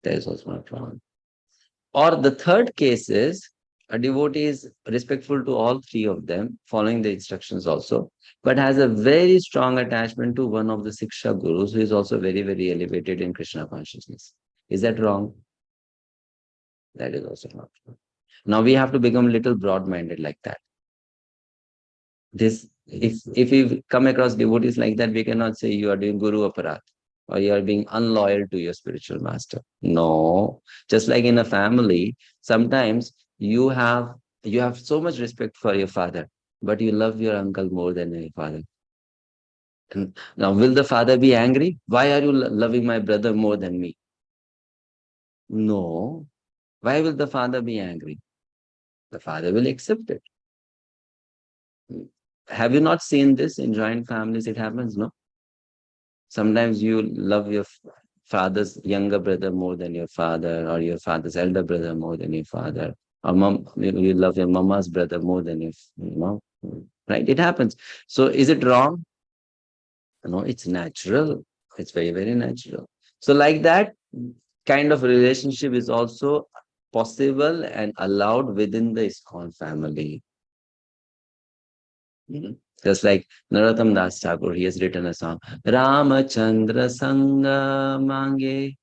That is also not wrong. Or the third case is a devotee is respectful to all three of them, following the instructions also, but has a very strong attachment to one of the Siksha Gurus who is also very, very elevated in Krishna consciousness. Is that wrong? That is also not wrong. Now we have to become a little broad-minded like that. If we come across devotees like that, we cannot say you are doing Guru Aparat or you are being unloyal to your spiritual master. No. Just like in a family, sometimes you have so much respect for your father, but you love your uncle more than your father. And now, will the father be angry? Why are you loving my brother more than me? No. Why will the father be angry? The father will accept it. Have you not seen this in joint families? It happens, no? Sometimes you love your father's younger brother more than your father, or your father's elder brother more than your father, or mom, you love your mama's brother more than your mom, right? It happens. So is it wrong? No, it's natural. It's very, very natural. So like that kind of relationship is also possible and allowed within the ISKCON family. Just like Narottam Das Thakur, he has written a song, Ramachandra Sangha Mange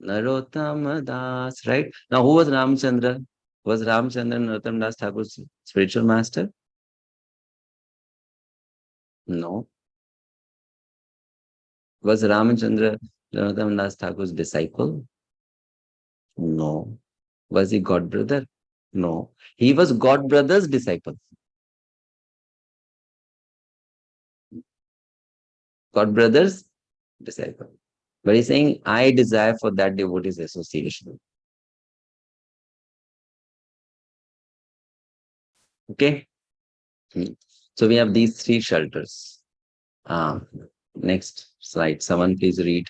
Narottam Das, right? Now, who was Ramachandra? Was Ramachandra Narottam Das Thakur's spiritual master? No. Was Ramachandra Narottam Das Thakur's disciple? No. Was he God brother? No. He was God brother's disciple. God brother's disciple. But he's saying, I desire for that devotee's association. Okay? So we have these three shelters. Next slide. Someone please read.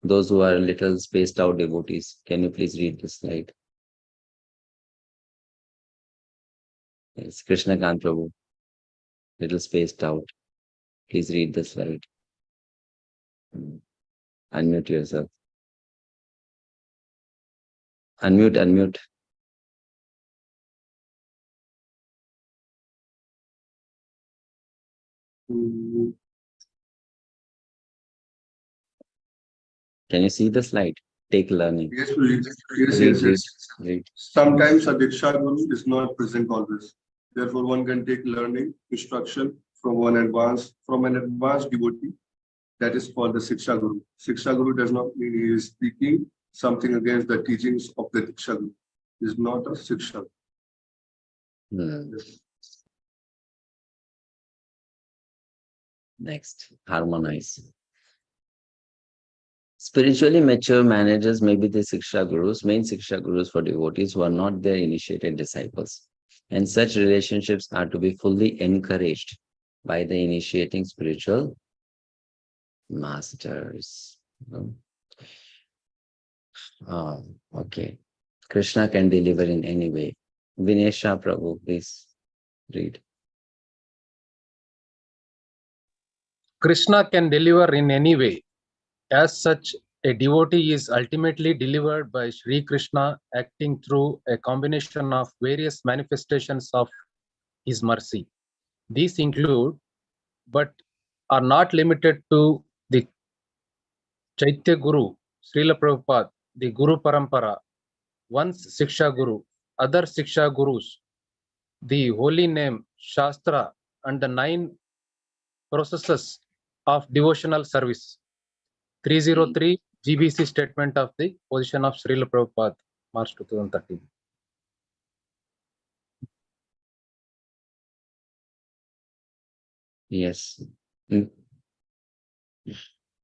Those who are a little spaced out devotees, can you please read this slide? It's Krishna Kant Prabhu. Little spaced out. Please read the slide. Unmute yourself. Unmute. Can you see the slide? Take learning. Yes, Read. Sometimes a Diksha Guru is not present always. Therefore, one can take learning, instruction from an advanced devotee. That is called the Siksha Guru. Siksha Guru does not mean he is speaking something against the teachings of the Diksha Guru. He is not a Siksha. Yes. Next, harmonize. Spiritually mature managers may be the Siksha Gurus, main Siksha Gurus for devotees who are not their initiated disciples. And such relationships are to be fully encouraged by the initiating spiritual masters. Okay. Krishna can deliver in any way. Vinesha Prabhu, please read. Krishna can deliver in any way. As such, a devotee is ultimately delivered by Sri Krishna acting through a combination of various manifestations of his mercy. These include, but are not limited to, the Chaitya Guru, Srila Prabhupada, the Guru Parampara, one's Siksha Guru, other Siksha Gurus, the holy name, Shastra, and the 9 processes of devotional service. 303 GBC statement of the position of Srila Prabhupada, March 2013. Yes. Bindu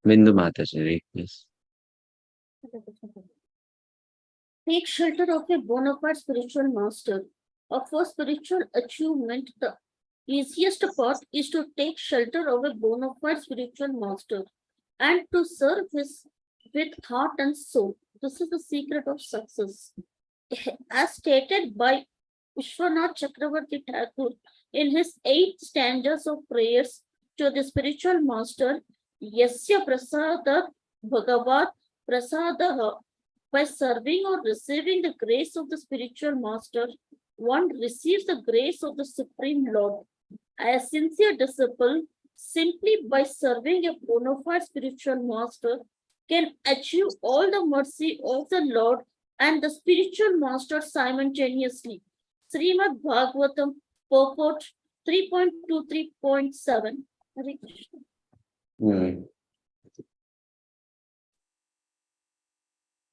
Mataji, please. Take shelter of a bona fide spiritual master. For spiritual achievement, the Easiest path is to take shelter of a bona fide spiritual master and to serve his with heart and soul. This is the secret of success. As stated by Vishwanath Chakravarti Thakur in his 8 stanzas of prayers to the spiritual master, Yasya Prasada Bhagavat Prasadaha. By serving or receiving the grace of the spiritual master, one receives the grace of the Supreme Lord. A sincere disciple, simply by serving a bona fide spiritual master, can achieve all the mercy of the Lord and the spiritual master simultaneously. Srimad Bhagavatam, purport 3.23.7. Hare Krishna.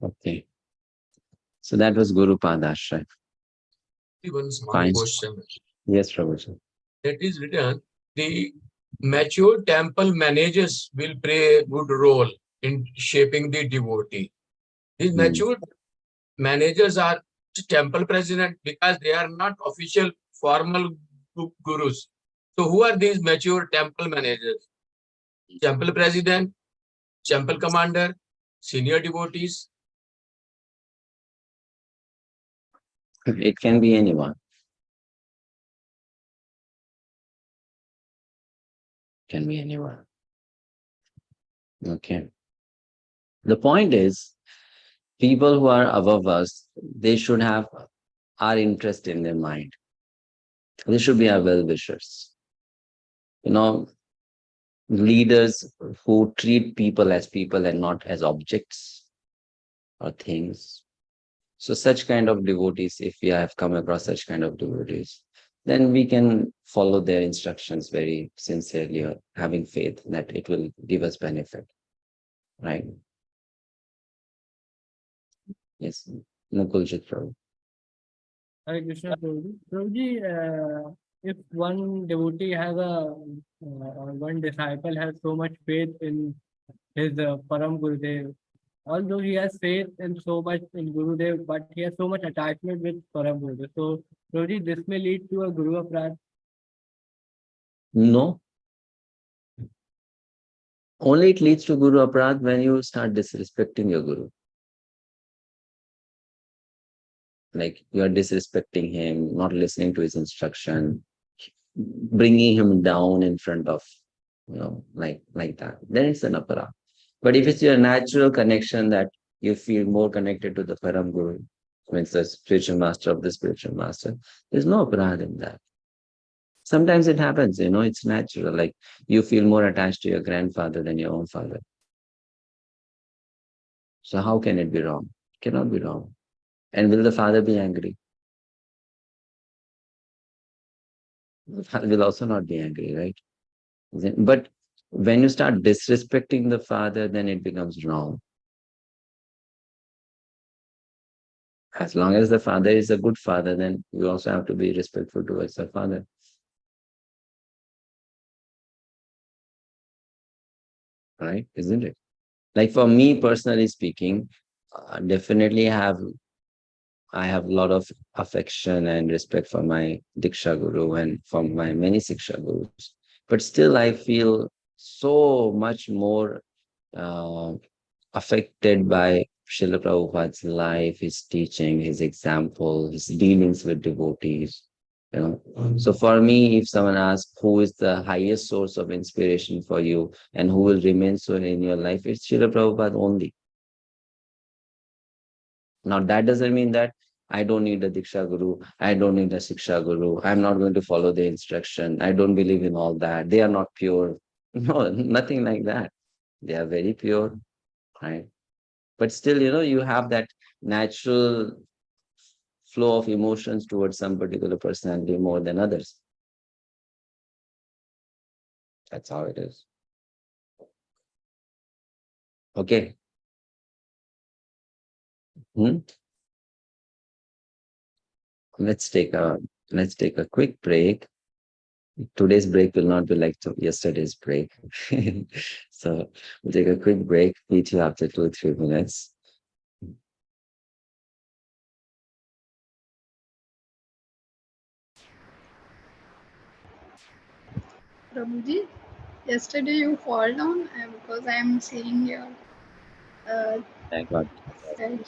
Okay. So that was Guru Padasraya. One small Fine. question. Yes, Prabhuji. That is written, the mature temple managers will play a good role in shaping the devotee. These mature managers are temple president because they are not official formal gurus. So who are these mature temple managers? Temple president, temple commander, senior devotees? It can be anyone. Can be anyone. Okay. The point is, people who are above us, they should have our interest in their mind. They should be our well-wishers. You know, leaders who treat people and not as objects or things. So such kind of devotees, if we have come across such kind of devotees, then we can follow their instructions very sincerely, or having faith that it will give us benefit. Right? Yes. Nakuljit Prabhu. Hare Krishna Prabhuji. Prabhuji, if one devotee has or one disciple has so much faith in his Param Gurudev, although he has faith in so much in Gurudev, but he has so much attachment with Param Gurudev. So, Prabhuji, this may lead to a Guru Aparadh. No. Only it leads to Guru Aparadh when you start disrespecting your Guru. Like you are disrespecting him, not listening to his instruction, bringing him down in front of, like that. Then it's an Aparadh. But if it's your natural connection that you feel more connected to the Param Guru, means the spiritual master of the spiritual master, there's no Aparadh in that. Sometimes it happens, it's natural. Like you feel more attached to your grandfather than your own father. So how can it be wrong? It cannot be wrong. And will the father be angry? The father will also not be angry, right? But when you start disrespecting the father, then it becomes wrong. As long as the father is a good father, then you also have to be respectful towards the father. Right? Isn't it? Like for me personally speaking, definitely I have a lot of affection and respect for my diksha guru and for my many siksha gurus. But still I feel so much more affected by Srila Prabhupada's life, his teaching, his example, his dealings with devotees. So for me, if someone asks who is the highest source of inspiration for you and who will remain so in your life, it's Srila Prabhupada only. Now that doesn't mean that I don't need a diksha guru, I don't need a siksha guru, I'm not going to follow their instruction, I don't believe in all that, they are not pure. No, nothing like that. They are very pure, right? But still, you have that natural flow of emotions towards some particular personality more than others. That's how it is. Okay. Let's take a quick break. Today's break will not be like yesterday's break. So we'll take a quick break, meet you after 2-3 minutes. Prabhuji, yesterday you fall down because I am seeing your I got head.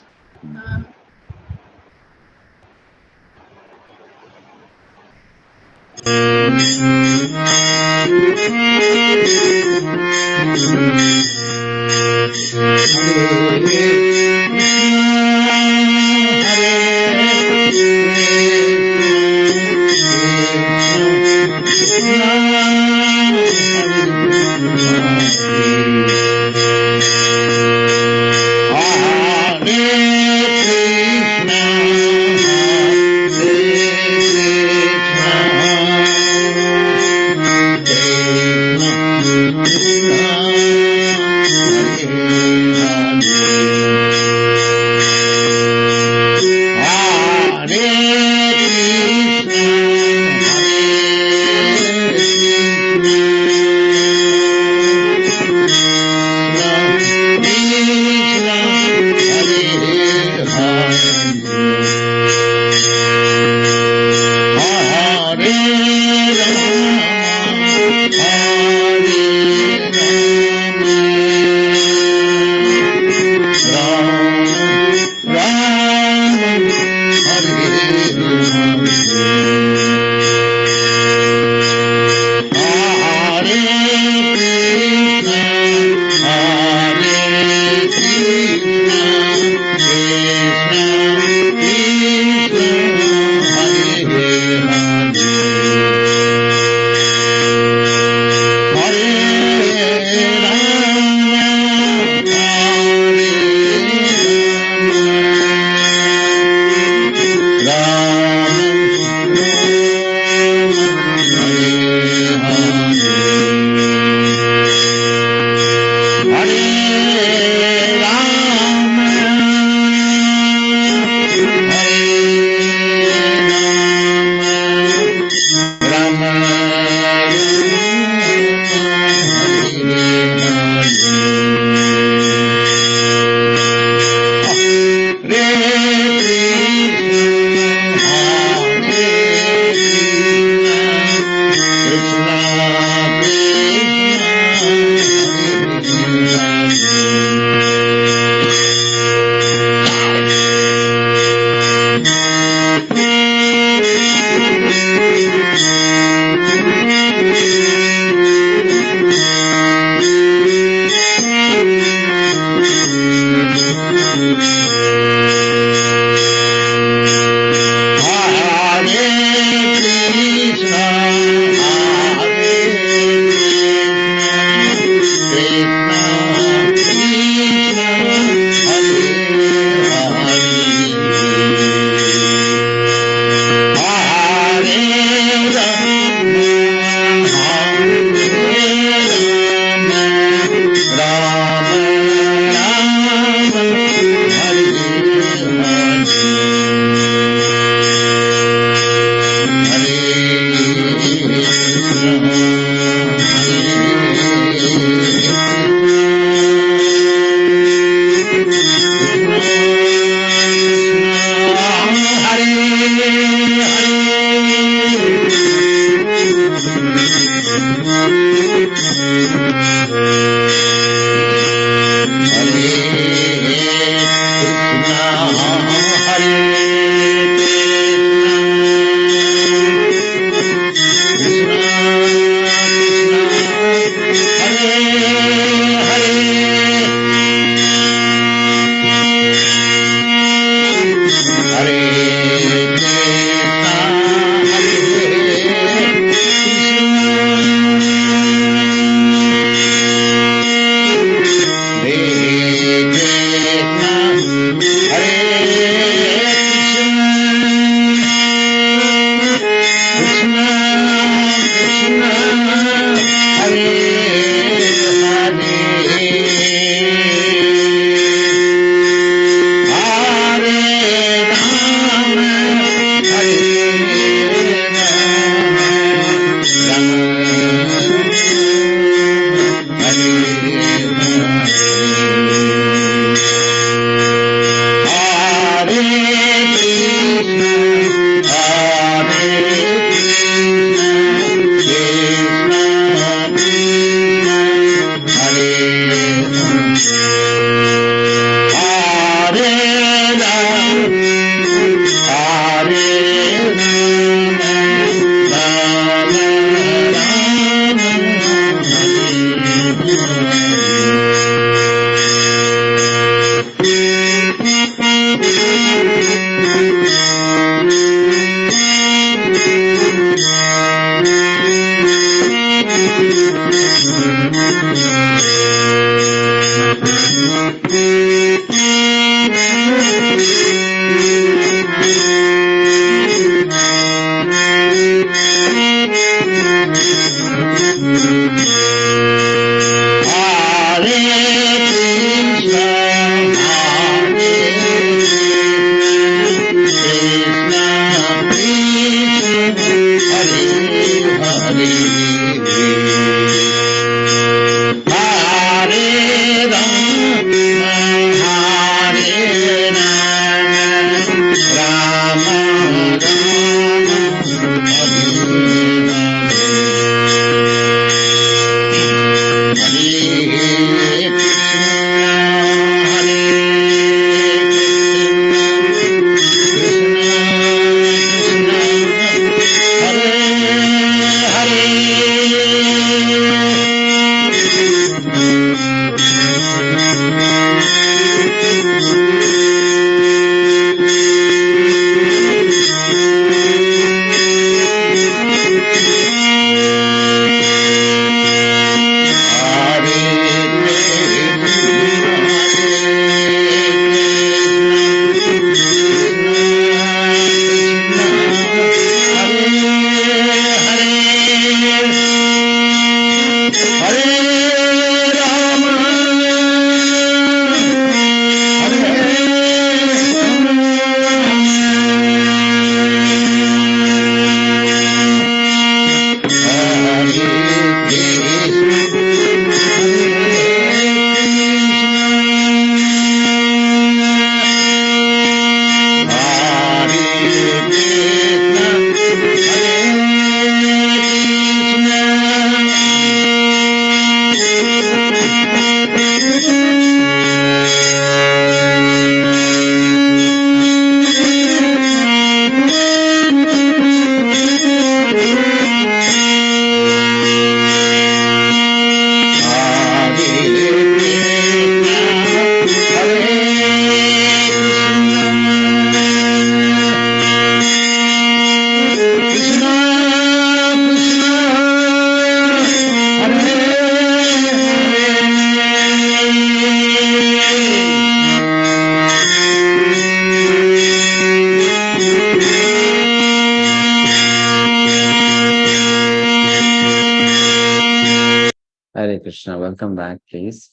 Hare Krishna, welcome back, please.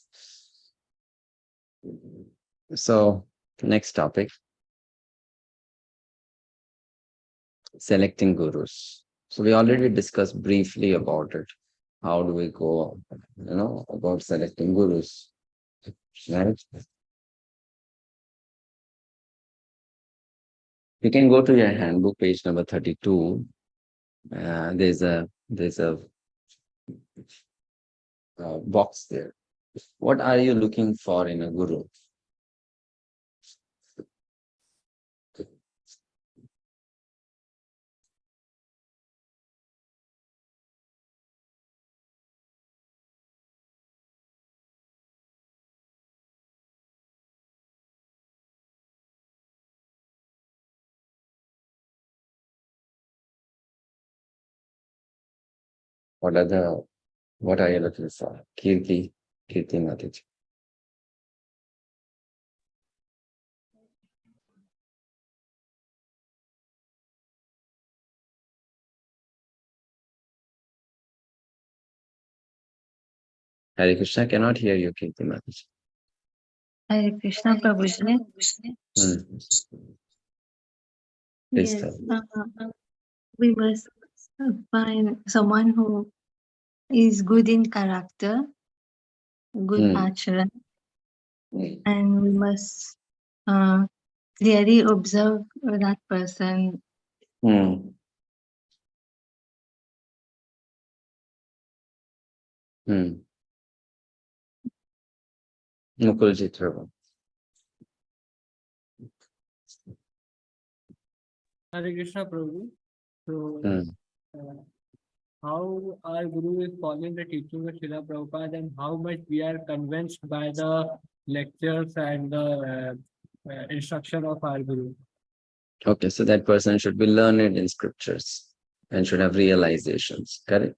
So, next topic. Selecting gurus. So we already discussed briefly about it. How do we go, about selecting gurus? Right? You can go to your handbook, page number 32. There's a box there. What are you looking for in a guru? What are you looking for? Kirti Mataji. Hare Krishna, cannot hear you, Kirti Mataji. Hare Krishna Prabhuji. Please Yes, tell. we must find someone who is good in character, good acharan, and we must clearly observe that person. Mukulji Trava. Hare Krishna Prabhu. So, how our Guru is following the teaching of Srila Prabhupada and how much we are convinced by the lectures and the instruction of our Guru. Okay, so that person should be learned in scriptures and should have realizations, correct?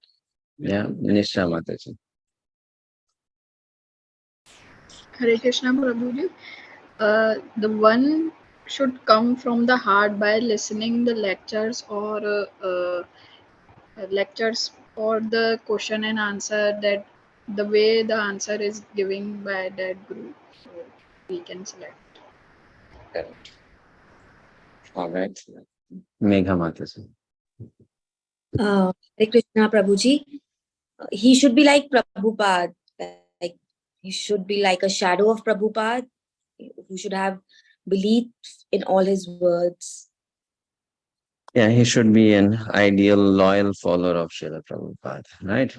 Yeah, Nisha Mataji. Hare Krishna Prabhuji. The one should come from the heart by listening the lectures or the question and answer, that the way the answer is given by that group, so we can select. Correct. All right. Megha Mataji. Hare Krishna Prabhuji. He should be like Prabhupada. Like he should be like a shadow of Prabhupada, who should have belief in all his words. Yeah, he should be an ideal, loyal follower of Srila Prabhupada, right?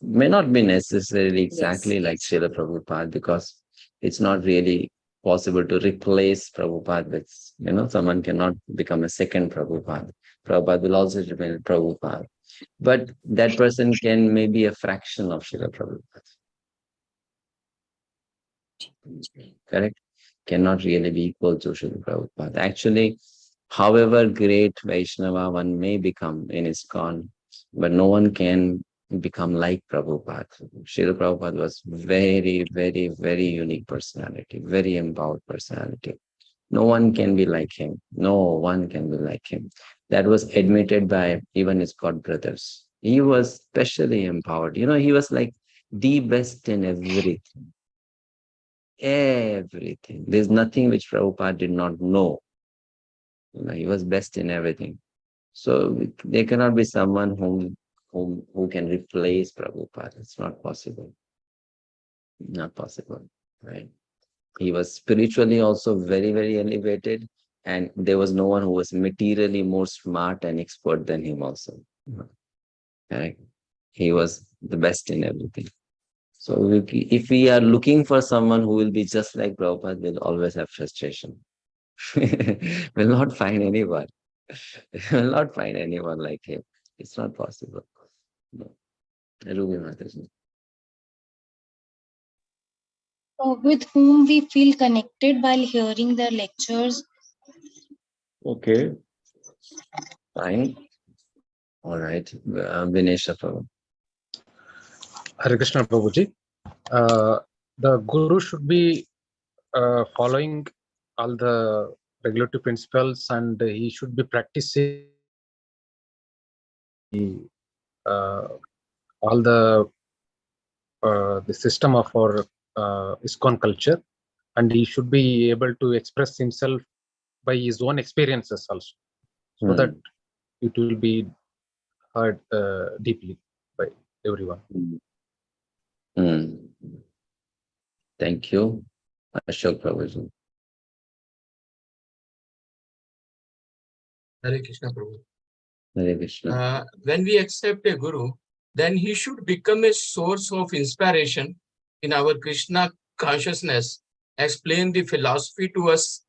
May not be necessarily exactly like Srila Prabhupada, because it's not really possible to replace Prabhupada with, someone cannot become a second Prabhupada. Prabhupada will also remain Prabhupada. But that person can maybe a fraction of Srila Prabhupada. Correct? Cannot really be equal to Srila Prabhupada. Actually, however great Vaishnava one may become in ISKCON, but no one can become like Prabhupada. Srila Prabhupada was very, very, very unique personality, very empowered personality. No one can be like him. No one can be like him. That was admitted by even his god brothers. He was specially empowered. He was like the best in everything. Everything. There's nothing which Prabhupada did not know. He was best in everything. So there cannot be someone who can replace Prabhupada. It's not possible. Not possible, right? He was spiritually also very, very elevated, and there was no one who was materially more smart and expert than him also. Correct? He was the best in everything. So if we are looking for someone who will be just like Prabhupada, we'll always have frustration. We'll not find anyone. We'll not find anyone like him. It's not possible. No. Ruby Mataji. With whom we feel connected while hearing their lectures. Okay. Fine. All right. Vinesha Prabhu. Hare Krishna Prabhuji. The Guru should be following all the regulatory principles, and he should be practicing all the the system of our ISKCON culture, and he should be able to express himself by his own experiences also, so that it will be heard deeply by everyone. Thank you, Ashok Prabhuji. Hare Krishna Prabhu. Hare Krishna. When we accept a guru, then he should become a source of inspiration in our Krishna consciousness, explain the philosophy to us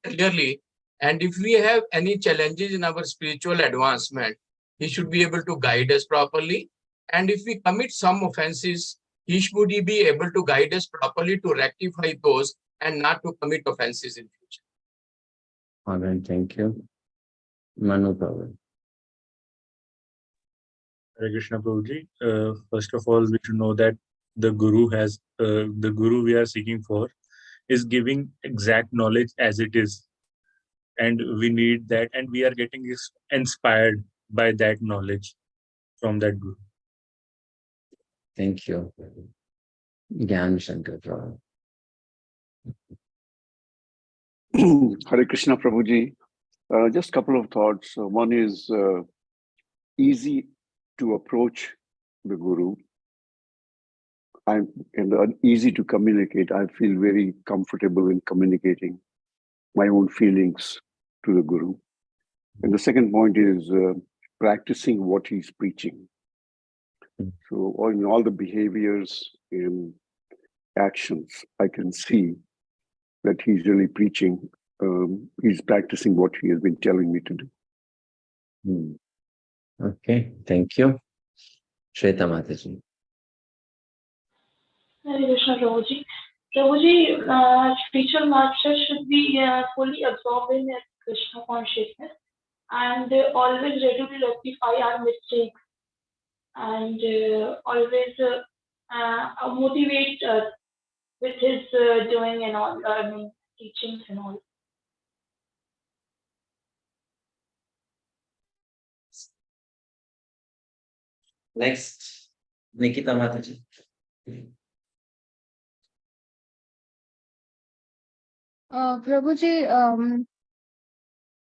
clearly, and if we have any challenges in our spiritual advancement, he should be able to guide us properly. And if we commit some offenses, he should be able to guide us properly to rectify those and not to commit offenses in future. All right, thank you. Manu Prabhu. Hare Krishna Prabhuji. First of all, we should know that the guru we are seeking for is giving exact knowledge as it is, and we need that, and we are getting inspired by that knowledge from that guru. Thank you. Gyan Shankar Prabhu. Hare Krishna Prabhuji. Just a couple of thoughts. One is easy to approach the guru, and easy to communicate. I feel very comfortable in communicating my own feelings to the guru. And the second point is practicing what he's preaching. So in all the behaviors and actions, I can see that he's really preaching. He's practicing what he has been telling me to do. Okay, thank you. Shweta Mataji. Hare Krishna Prabhuji. Prabhuji, spiritual master should be fully absorbed in Krishna consciousness and always ready to rectify our mistakes and always motivate us with his doing and all, teachings and all. Next, Nikita Mataji. Prabhuji,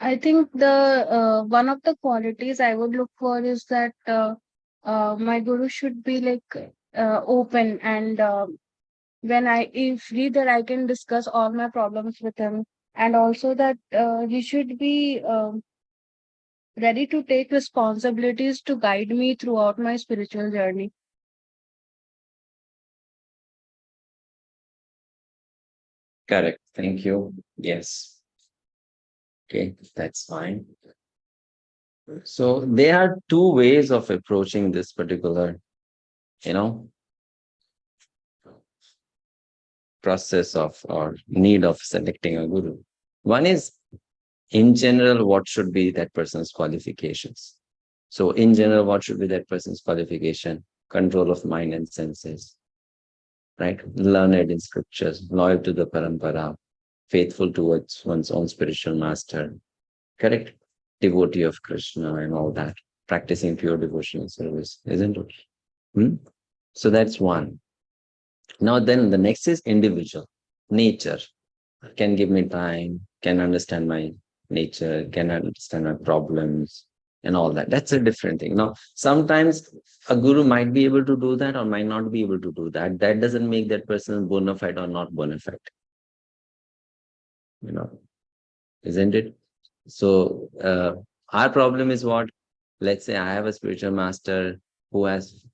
I think the one of the qualities I would look for is that my guru should be like open, and when I feel that I can discuss all my problems with him, and also that he should be ready to take responsibilities to guide me throughout my spiritual journey. Correct. Thank you. Yes. Okay, that's fine. So there are two ways of approaching this particular, process of or need of selecting a guru. One is, in general, what should be that person's qualifications? So in general, what should be that person's qualification? Control of mind and senses, right? Learned in scriptures, loyal to the parampara, faithful towards one's own spiritual master, correct? Devotee of Krishna and all that, practicing pure devotional service, isn't it? So that's one. Now then the next is individual, nature. Can give me time, can understand my nature, can understand my problems and all that. That's a different thing. Now, sometimes a guru might be able to do that or might not be able to do that. That doesn't make that person bona fide or not bona fide. Isn't it? So our problem is what? Let's say I have a spiritual master who has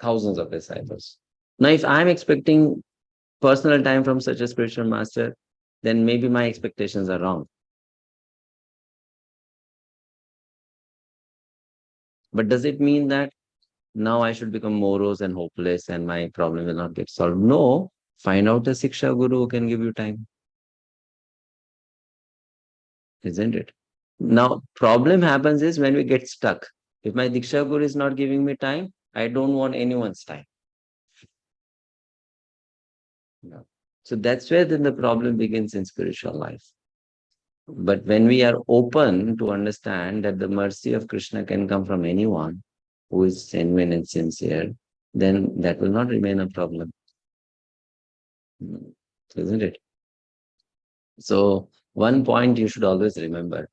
thousands of disciples. Now, if I'm expecting personal time from such a spiritual master, then maybe my expectations are wrong. But does it mean that now I should become morose and hopeless and my problem will not get solved? No. Find out a Siksha Guru who can give you time. Isn't it? Now, problem happens is when we get stuck. If my Diksha Guru is not giving me time, I don't want anyone's time. So that's where then the problem begins in spiritual life. But when we are open to understand that the mercy of Krishna can come from anyone who is genuine and sincere, then that will not remain a problem. Isn't it? So one point you should always remember.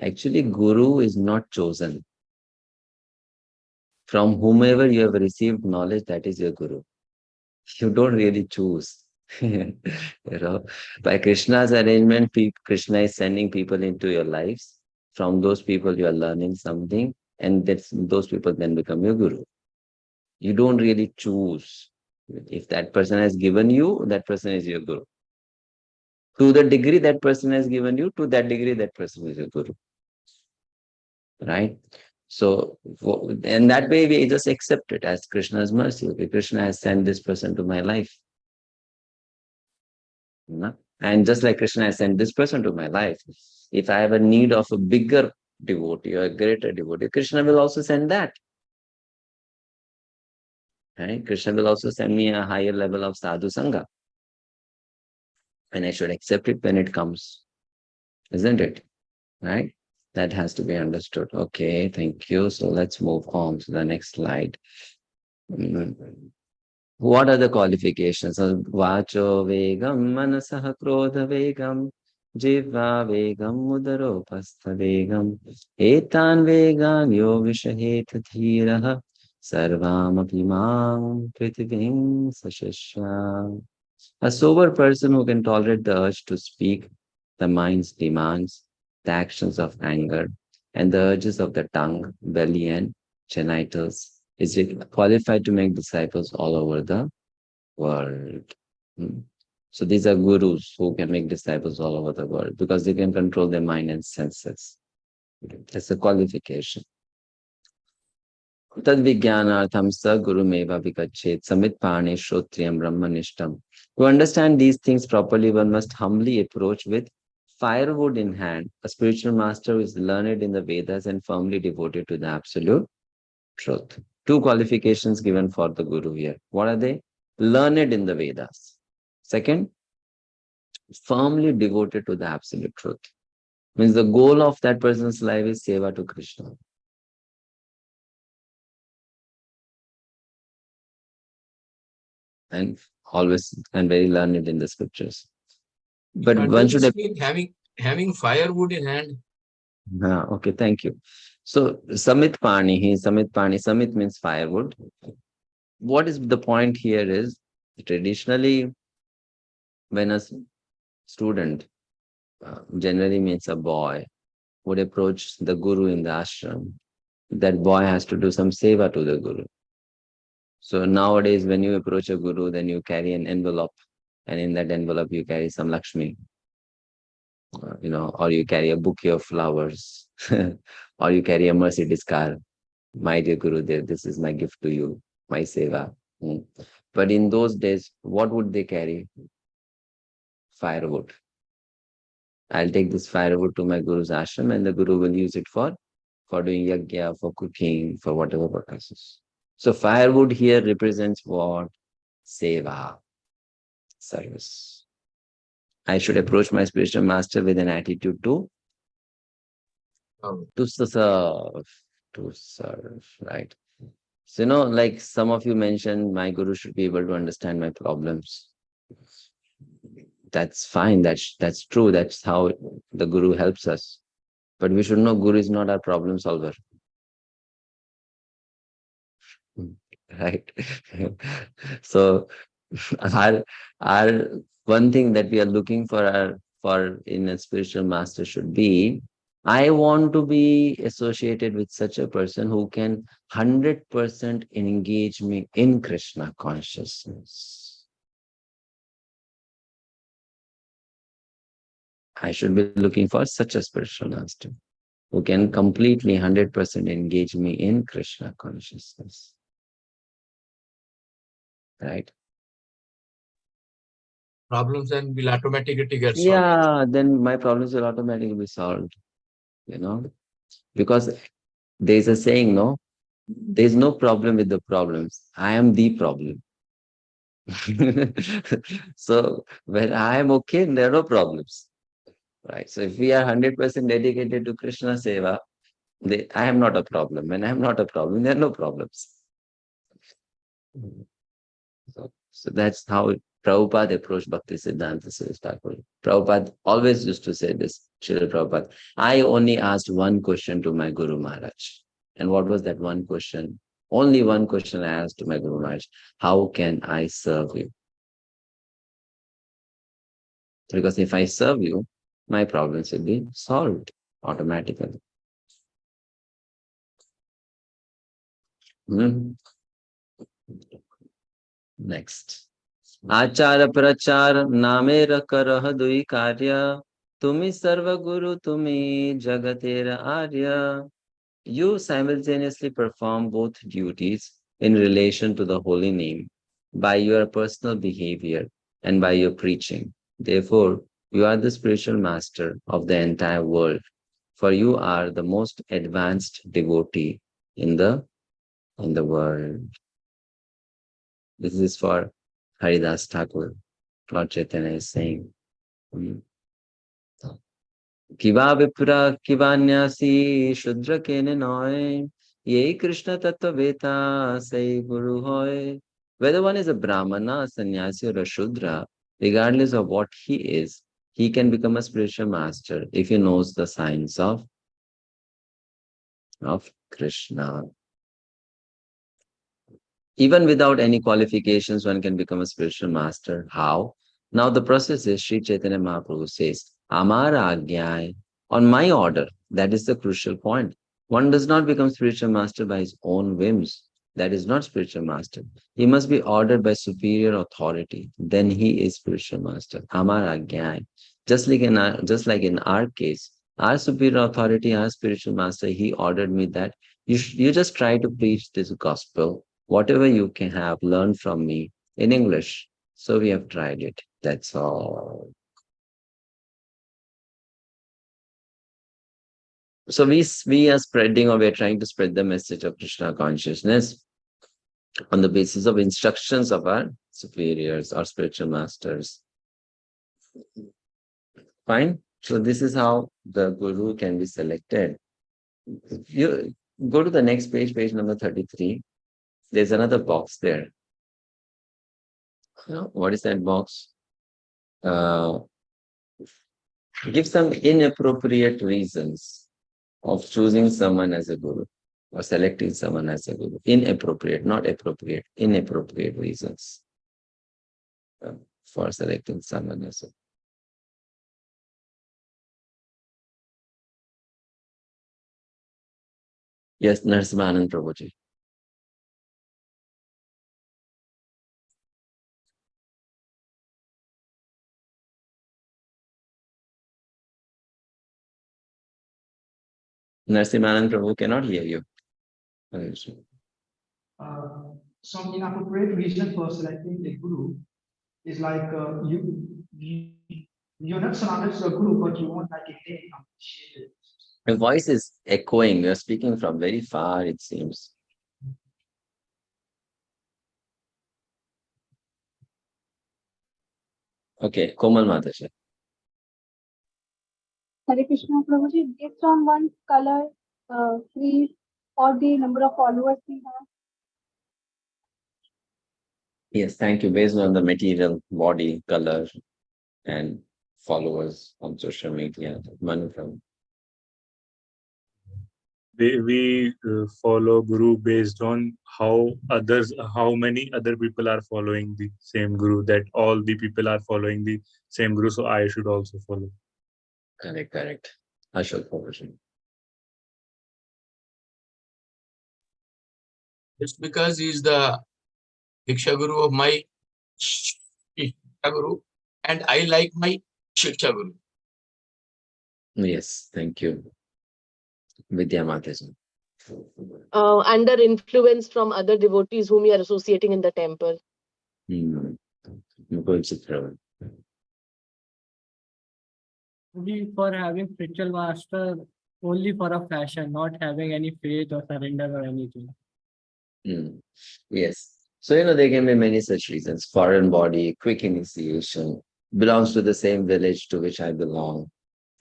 Actually, Guru is not chosen. From whomever you have received knowledge, that is your Guru. You don't really choose. By Krishna's arrangement, Krishna is sending people into your lives. From those people, you are learning something, and those people then become your Guru. You don't really choose. If that person has given you, that person is your Guru. To the degree that person has given you, to that degree that person is your Guru. Right? So, in that way, we just accept it as Krishna's mercy. Okay, Krishna has sent this person to my life. And just like Krishna has sent this person to my life, if I have a need of a bigger devotee or a greater devotee, Krishna will also send that. Right? Krishna will also send me a higher level of sadhu sangha. And I should accept it when it comes. Isn't it? Right? That has to be understood. Okay, thank you. So let's move on to the next slide. What are the qualifications? Vacho vegam manasah krodha vegam jiva vegam udaropastha vegam etan vegan yo vishaheta dhiraha sarvam apimam prithivim sashashya. A sober person who can tolerate the urge to speak, the mind's demands, the actions of anger, and the urges of the tongue, belly, and genitals is qualified to make disciples all over the world. So these are gurus who can make disciples all over the world because they can control their mind and senses. That's a qualification. Tad vijnanartham sa gurumeva vikachet samit pani shrotriyam brahmanishtam. To understand these things properly, one must humbly approach with firewood in hand, a spiritual master who is learned in the Vedas and firmly devoted to the absolute truth. Two qualifications given for the Guru here. What are they? Learned in the Vedas. Second, firmly devoted to the absolute truth. Means the goal of that person's life is seva to Krishna. And always and very learned in the scriptures. But one should have having firewood in hand. Okay, thank you. So Samit Pani, Samit means firewood. What is the point here is traditionally when a student, generally means a boy, would approach the Guru in the ashram, that boy has to do some seva to the Guru. So nowadays when you approach a Guru, then you carry an envelope, and in that envelope you carry some Lakshmi. Or you carry a bouquet of flowers, or you carry a Mercedes car. My dear Guru, this is my gift to you, my seva. But in those days, what would they carry? Firewood. I'll take this firewood to my Guru's ashram, and the Guru will use it for doing yajna, for cooking, for whatever purposes. So firewood here represents what? Seva, service. I should approach my spiritual master with an attitude to serve, right? So, like some of you mentioned, my Guru should be able to understand my problems. That's fine. That's true. That's how the Guru helps us. But we should know Guru is not our problem solver. Right? So our one thing that we are looking for in a spiritual master should be, I want to be associated with such a person who can 100% engage me in Krishna consciousness. I should be looking for such a spiritual master who can completely 100% engage me in Krishna consciousness. Right? Problems then will automatically get solved. Yeah, then my problems will automatically be solved. Because there's a saying, there's no problem with the problems. I am the problem. So when I am okay, there are no problems. Right? So if we are 100% dedicated to Krishna Seva, I am not a problem. When I am not a problem, there are no problems. So that's how Prabhupada approached Bhakti Siddhanta Saraswati Thakur. Prabhupada always used to say this, Srila Prabhupada, I only asked one question to my Guru Maharaj. And what was that one question? Only one question I asked to my Guru Maharaj, how can I serve you? Because if I serve you, my problems will be solved automatically. Next. Achara prachar namera karah dui karya tumi sarva guru tumi jagatera arya. You simultaneously perform both duties in relation to the holy name by your personal behavior and by your preaching. Therefore, you are the spiritual master of the entire world, for you are the most advanced devotee in the world. This is for Haridas Thakur. Lord Chaitanya is saying, Kiva vipra kivanyasi shudra kene noy, ye Krishna tattva veta say guru hoy. Whether one is a Brahmana, a sannyasi, or a Shudra, regardless of what he is, he can become a spiritual master if he knows the signs of Krishna. Even without any qualifications, one can become a spiritual master. How? Now the process is, Sri Chaitanya Mahaprabhu says, Amara Agyai, on my order. That is the crucial point. One does not become spiritual master by his own whims. That is not spiritual master. He must be ordered by superior authority. Then he is spiritual master. Amara Agyai. Just like in our case, our superior authority, our spiritual master, he ordered me that you just try to preach this gospel. Whatever you can have learned from me in English. So we have tried it. That's all. So we are spreading, or we are trying to spread the message of Krishna consciousness on the basis of instructions of our superiors or spiritual masters. Fine. So this is how the Guru can be selected. You go to the next page, page number 33. There's another box there. What is that box? Give some inappropriate reasons of choosing someone as a guru or selecting someone as a guru. Inappropriate, not appropriate, inappropriate reasons for selecting someone as a guru. Yes, Narasimhanand Prabhuji. Narasimhanand Prabhu cannot hear you. Some inappropriate reason for selecting a guru is like you're not surrounded to a guru, but you want like a name appreciated. Your voice is echoing. You're speaking from very far, it seems. Okay, Komal Mataji. Hare Krishna Prabhuji, based on one's color, creed, or the number of followers we have. Yes, thank you. Based on the material, body, color, and followers on social media. Manupram. We follow Guru based on how many other people are following the same Guru, that all the people are following the same Guru, so I should also follow. Correct. Ashok Prabhuji. Just because he is the diksha guru of my shiksha guru, and I like my shiksha guru. Yes, thank you. Vidya Mataji. Under influence from other devotees whom you are associating in the temple. For having spiritual master only for a fashion, not having any faith or surrender or anything. Yes. So, there can be many such reasons. Foreign body, quick initiation, belongs to the same village to which I belong,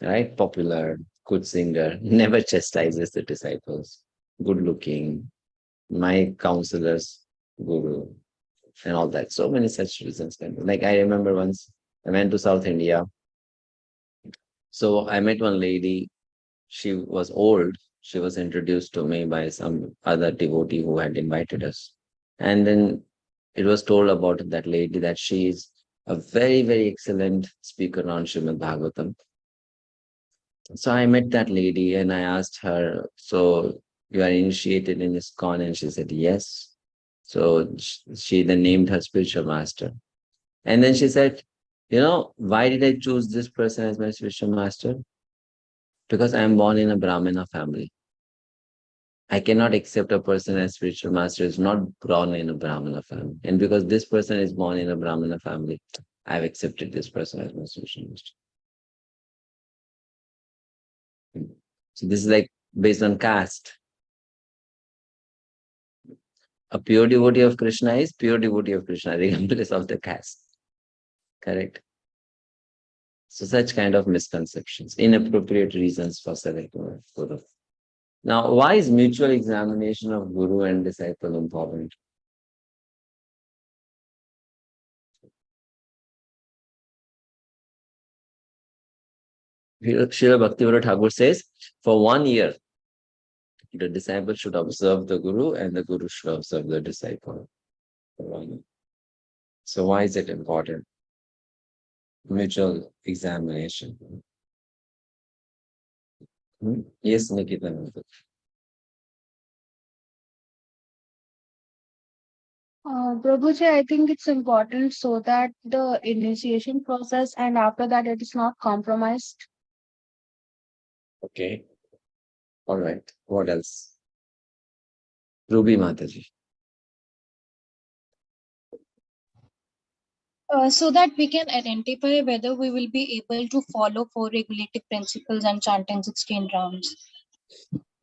right? Popular, good singer, never chastises the disciples, good looking, my councilors, guru, and all that. So many such reasons can be. Like I remember once I went to South India. So I met one lady. She was old. She was introduced to me by some other devotee who had invited us. And then it was told about that lady that she is a very, very excellent speaker on Srimad Bhagavatam. So I met that lady and I asked her, so you are initiated in ISKCON? And she said, yes. So she then named her spiritual master. And then she said, you know, why did I choose this person as my spiritual master? Because I am born in a Brahmana family. I cannot accept a person as spiritual master who is not born in a Brahmana family. And because this person is born in a Brahmana family, I've accepted this person as my spiritual master. So this is like based on caste. A pure devotee of Krishna is pure devotee of Krishna, regardless of the caste. Correct? So such kind of misconceptions, inappropriate reasons for selecting a guru. Now, why is mutual examination of guru and disciple important? Srila Bhaktivinoda Thakur says, for 1 year, the disciple should observe the guru and the guru should observe the disciple. So why is it important? Mutual examination. Yes, Nikita. Prabhuji, I think it's important so that the initiation process and after that it is not compromised. Okay. All right. What else? Ruby Mataji. So that we can identify whether we will be able to follow 4 regulative principles and chanting 16 rounds.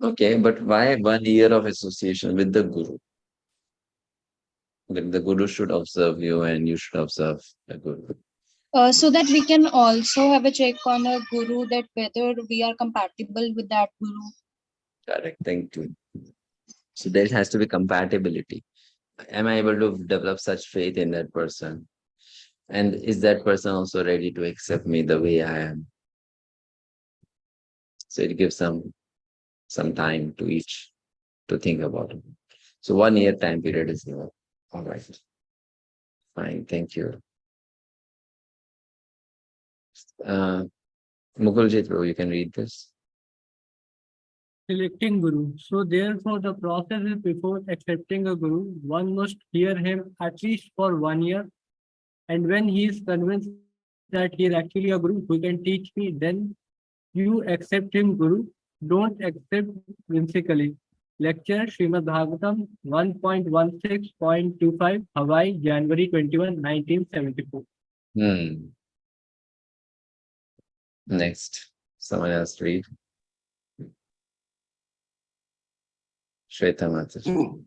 Okay, but why 1 year of association with the guru? Then the guru should observe you and you should observe the guru. So that we can also have a check on a guru that whether we are compatible with that guru. Correct. Thank you. So there has to be compatibility. Am I able to develop such faith in that person? And is that person also ready to accept me the way I am? So it gives some time to each to think about it. So 1 year time period is enough. All right. Fine. Thank you. Mukulji, you can read this. Selecting guru. So therefore, the process is before accepting a guru, one must hear him at least for 1 year. And when he is convinced that he is actually a guru who can teach me, then you accept him guru. Don't accept whimsically. Lecture Srimad Bhagavatam 1.16.25 Hawaii, January 21, 1974. Next. Someone else read. Shweta Mataji.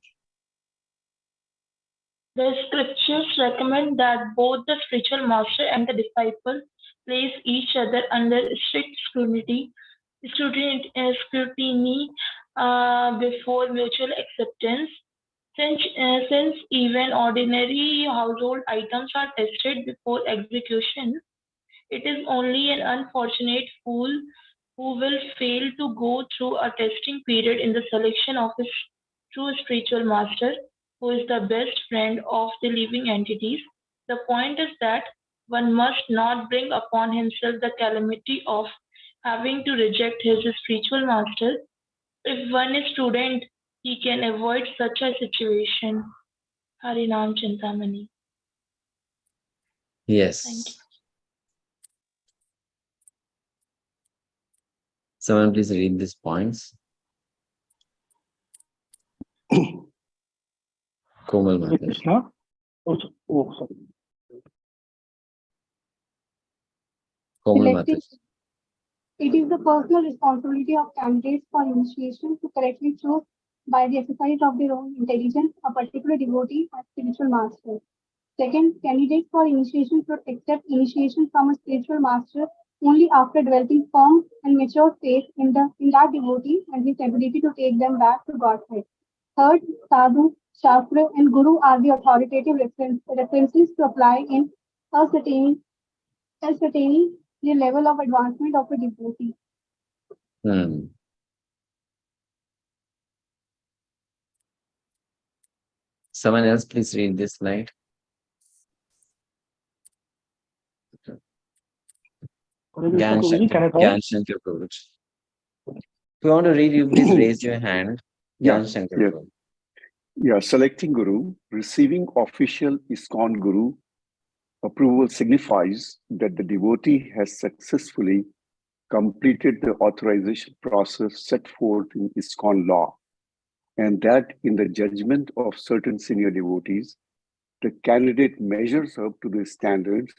The scriptures recommend that both the spiritual master and the disciple place each other under strict scrutiny before mutual acceptance. Since even ordinary household items are tested before execution, it is only an unfortunate fool who will fail to go through a testing period in the selection of his true spiritual master, who is the best friend of the living entities. The point is that one must not bring upon himself the calamity of having to reject his spiritual master. If one is prudent, he can avoid such a situation. Harinam Chintamani. Yes. Thank you. Someone please read these points. Komal Mataji. Komal Selecting, Mataji. it is the personal responsibility of candidates for initiation to correctly choose by the exercise of their own intelligence a particular devotee as spiritual master. Second, candidates for initiation should accept initiation from a spiritual master only after developing firm and mature faith in that devotee and his ability to take them back to Godhead. Third, sadhu Shastra, and Guru are the authoritative references to apply in ascertaining the level of advancement of a devotee. Hmm. Someone else, please read this slide. Gyan Shankar Prabhuji. If you want to read, you please raise your hand. Gyan Shankar Prabhuji. Yeah, selecting Guru, receiving official ISKCON Guru approval signifies that the devotee has successfully completed the authorization process set forth in ISKCON law, and that in the judgment of certain senior devotees, the candidate measures up to the standards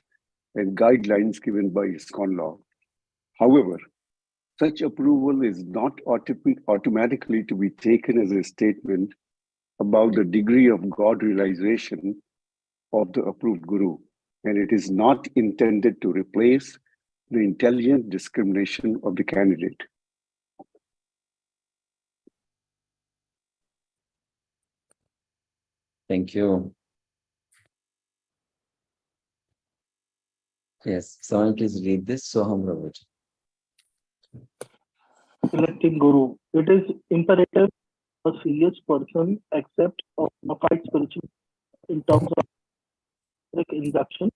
and guidelines given by ISKCON law. However, such approval is not automatically to be taken as a statement about the degree of God realization of the approved Guru, and it is not intended to replace the intelligent discrimination of the candidate. Thank you. Yes, someone please read this. Soham Prabhuji. Selecting Guru. It is imperative a serious person accept a bona fide spiritual in terms of strict instruction.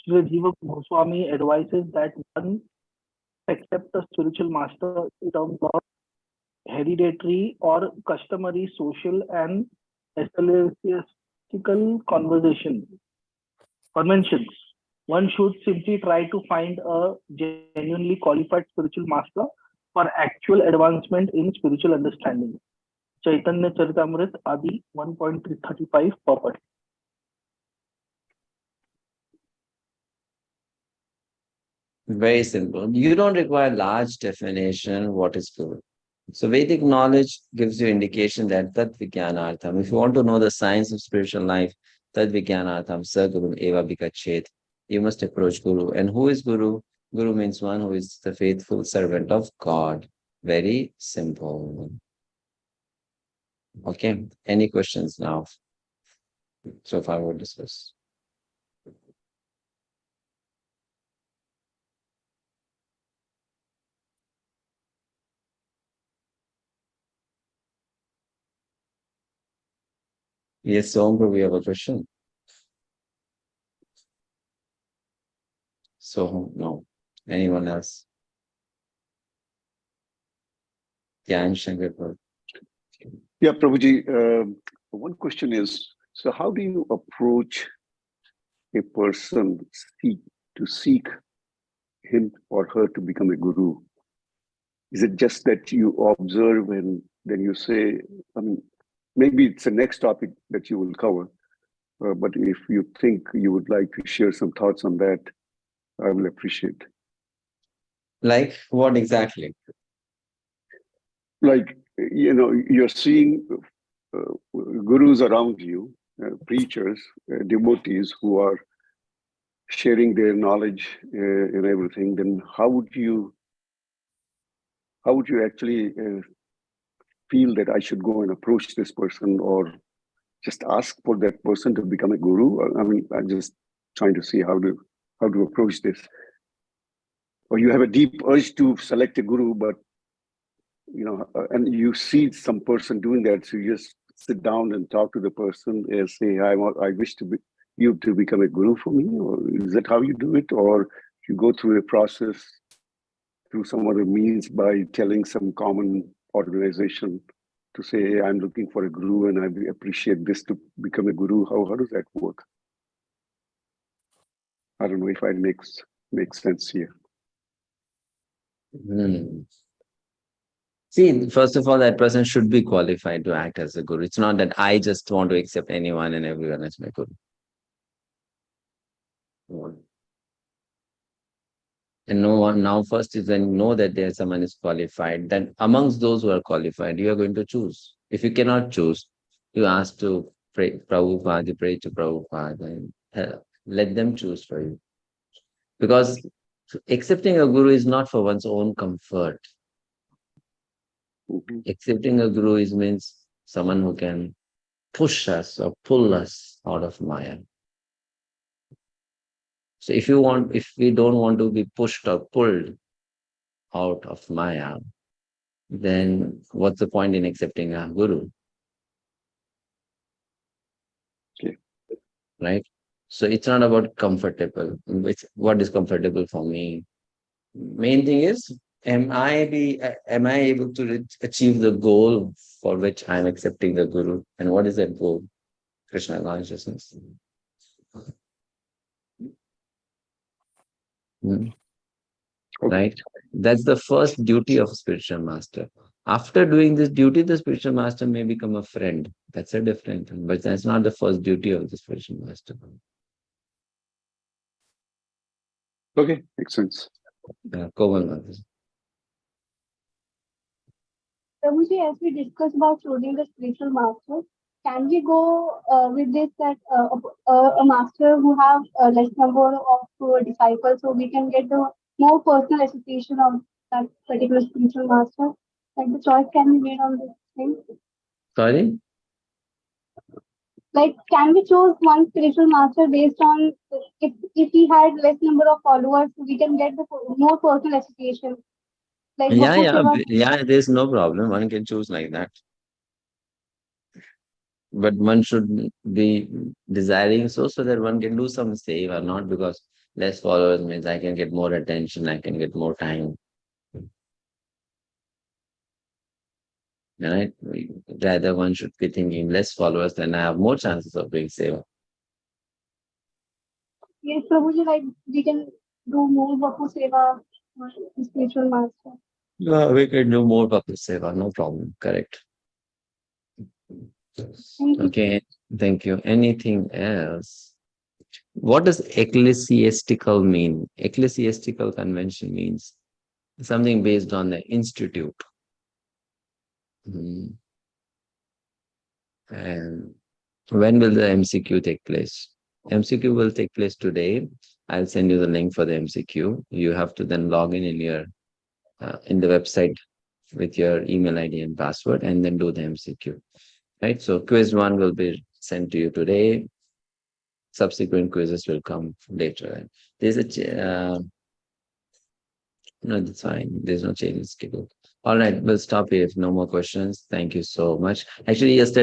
Sri Jiva Goswami advises that one accept a spiritual master in terms of hereditary or customary social and ecclesiastical conventions. One should simply try to find a genuinely qualified spiritual master for actual advancement in spiritual understanding. Chaitanya Charitamrita Adi 1.35 purport. Very simple. You don't require large definition what is Guru. So Vedic knowledge gives you indication that Tat Vijnanartham. If you want to know the science of spiritual life, Tat Vijnanartham Saguru Eva Vikachet. You must approach Guru. And who is Guru? Guru means one who is the faithful servant of God. Very simple. Okay. Any questions now? So far we'll discuss. Yes, Sombra, we have a question. So, no. Anyone else? Gyan Shankar Prabhuji. Yeah, Prabhuji, one question is, so how do you approach a person to seek him or her to become a guru? Is it just that you observe and then you say, I mean, maybe it's the next topic that you will cover, but if you think you would like to share some thoughts on that, I will appreciate. Like what exactly? Like, you know, you're seeing gurus around you, preachers, devotees who are sharing their knowledge and everything, then how would you actually feel that I should go and approach this person or just ask for that person to become a guru? I mean, I'm just trying to see how to approach this. Or you have a deep urge to select a guru, but you know, and you see some person doing that, so you just sit down and talk to the person and say, I wish you to become a guru for me, or is that how you do it? Or you go through a process through some other means by telling some common organization to say, hey, I'm looking for a guru and I appreciate this to become a guru. How does that work? I don't know if it makes sense here. See, first of all, that person should be qualified to act as a guru. It's not that I just want to accept anyone and everyone as my guru. And no one now first is when you know that there's someone is qualified, then amongst those who are qualified, you are going to choose. If you cannot choose, you ask to pray Prabhupada, you pray to Prabhupada and let them choose for you. Because accepting a guru is not for one's own comfort. Accepting a guru means someone who can push us or pull us out of Maya. So if we don't want to be pushed or pulled out of Maya, then what's the point in accepting a guru? Okay. Right? So it's not about comfortable. What is comfortable for me? Main thing is, am I able to achieve the goal for which I'm accepting the guru? And what is that goal? Krishna consciousness. Right? That's the first duty of a spiritual master. After doing this duty, the spiritual master may become a friend. That's a different thing, but that's not the first duty of the spiritual master. Okay, makes sense. Prabhuji, as we discussed about choosing the spiritual master, can we go with this that a master who have less number of disciples, so we can get the more personal association of that particular spiritual master? Like the choice can be made on this thing. Sorry? Like, can we choose one spiritual master based on if he had less number of followers, so we can get the more personal association? Like Yeah, there's no problem. One can choose like that. But one should be desiring so that one can do some seva, not because less followers means I can get more attention, I can get more time. Right? Rather, one should be thinking less followers, then I have more chances of doing seva. Yes, Prabhuji, like we can do more Bapu Seva, spiritual master. No, we can do more bhakti seva, no problem. Correct. Okay, thank you. Anything else? What does ecclesiastical mean? Ecclesiastical convention means something based on the institute. And when will the MCQ take place? MCQ will take place today. I'll send you the link for the MCQ. You have to then log in your in the website with your email ID and password, and then do the MCQ. Right? So quiz 1 will be sent to you today. Subsequent quizzes will come later. There's a no, that's fine. There's no change in schedule. All right, we'll stop here if no more questions. Thank you so much. Actually, yesterday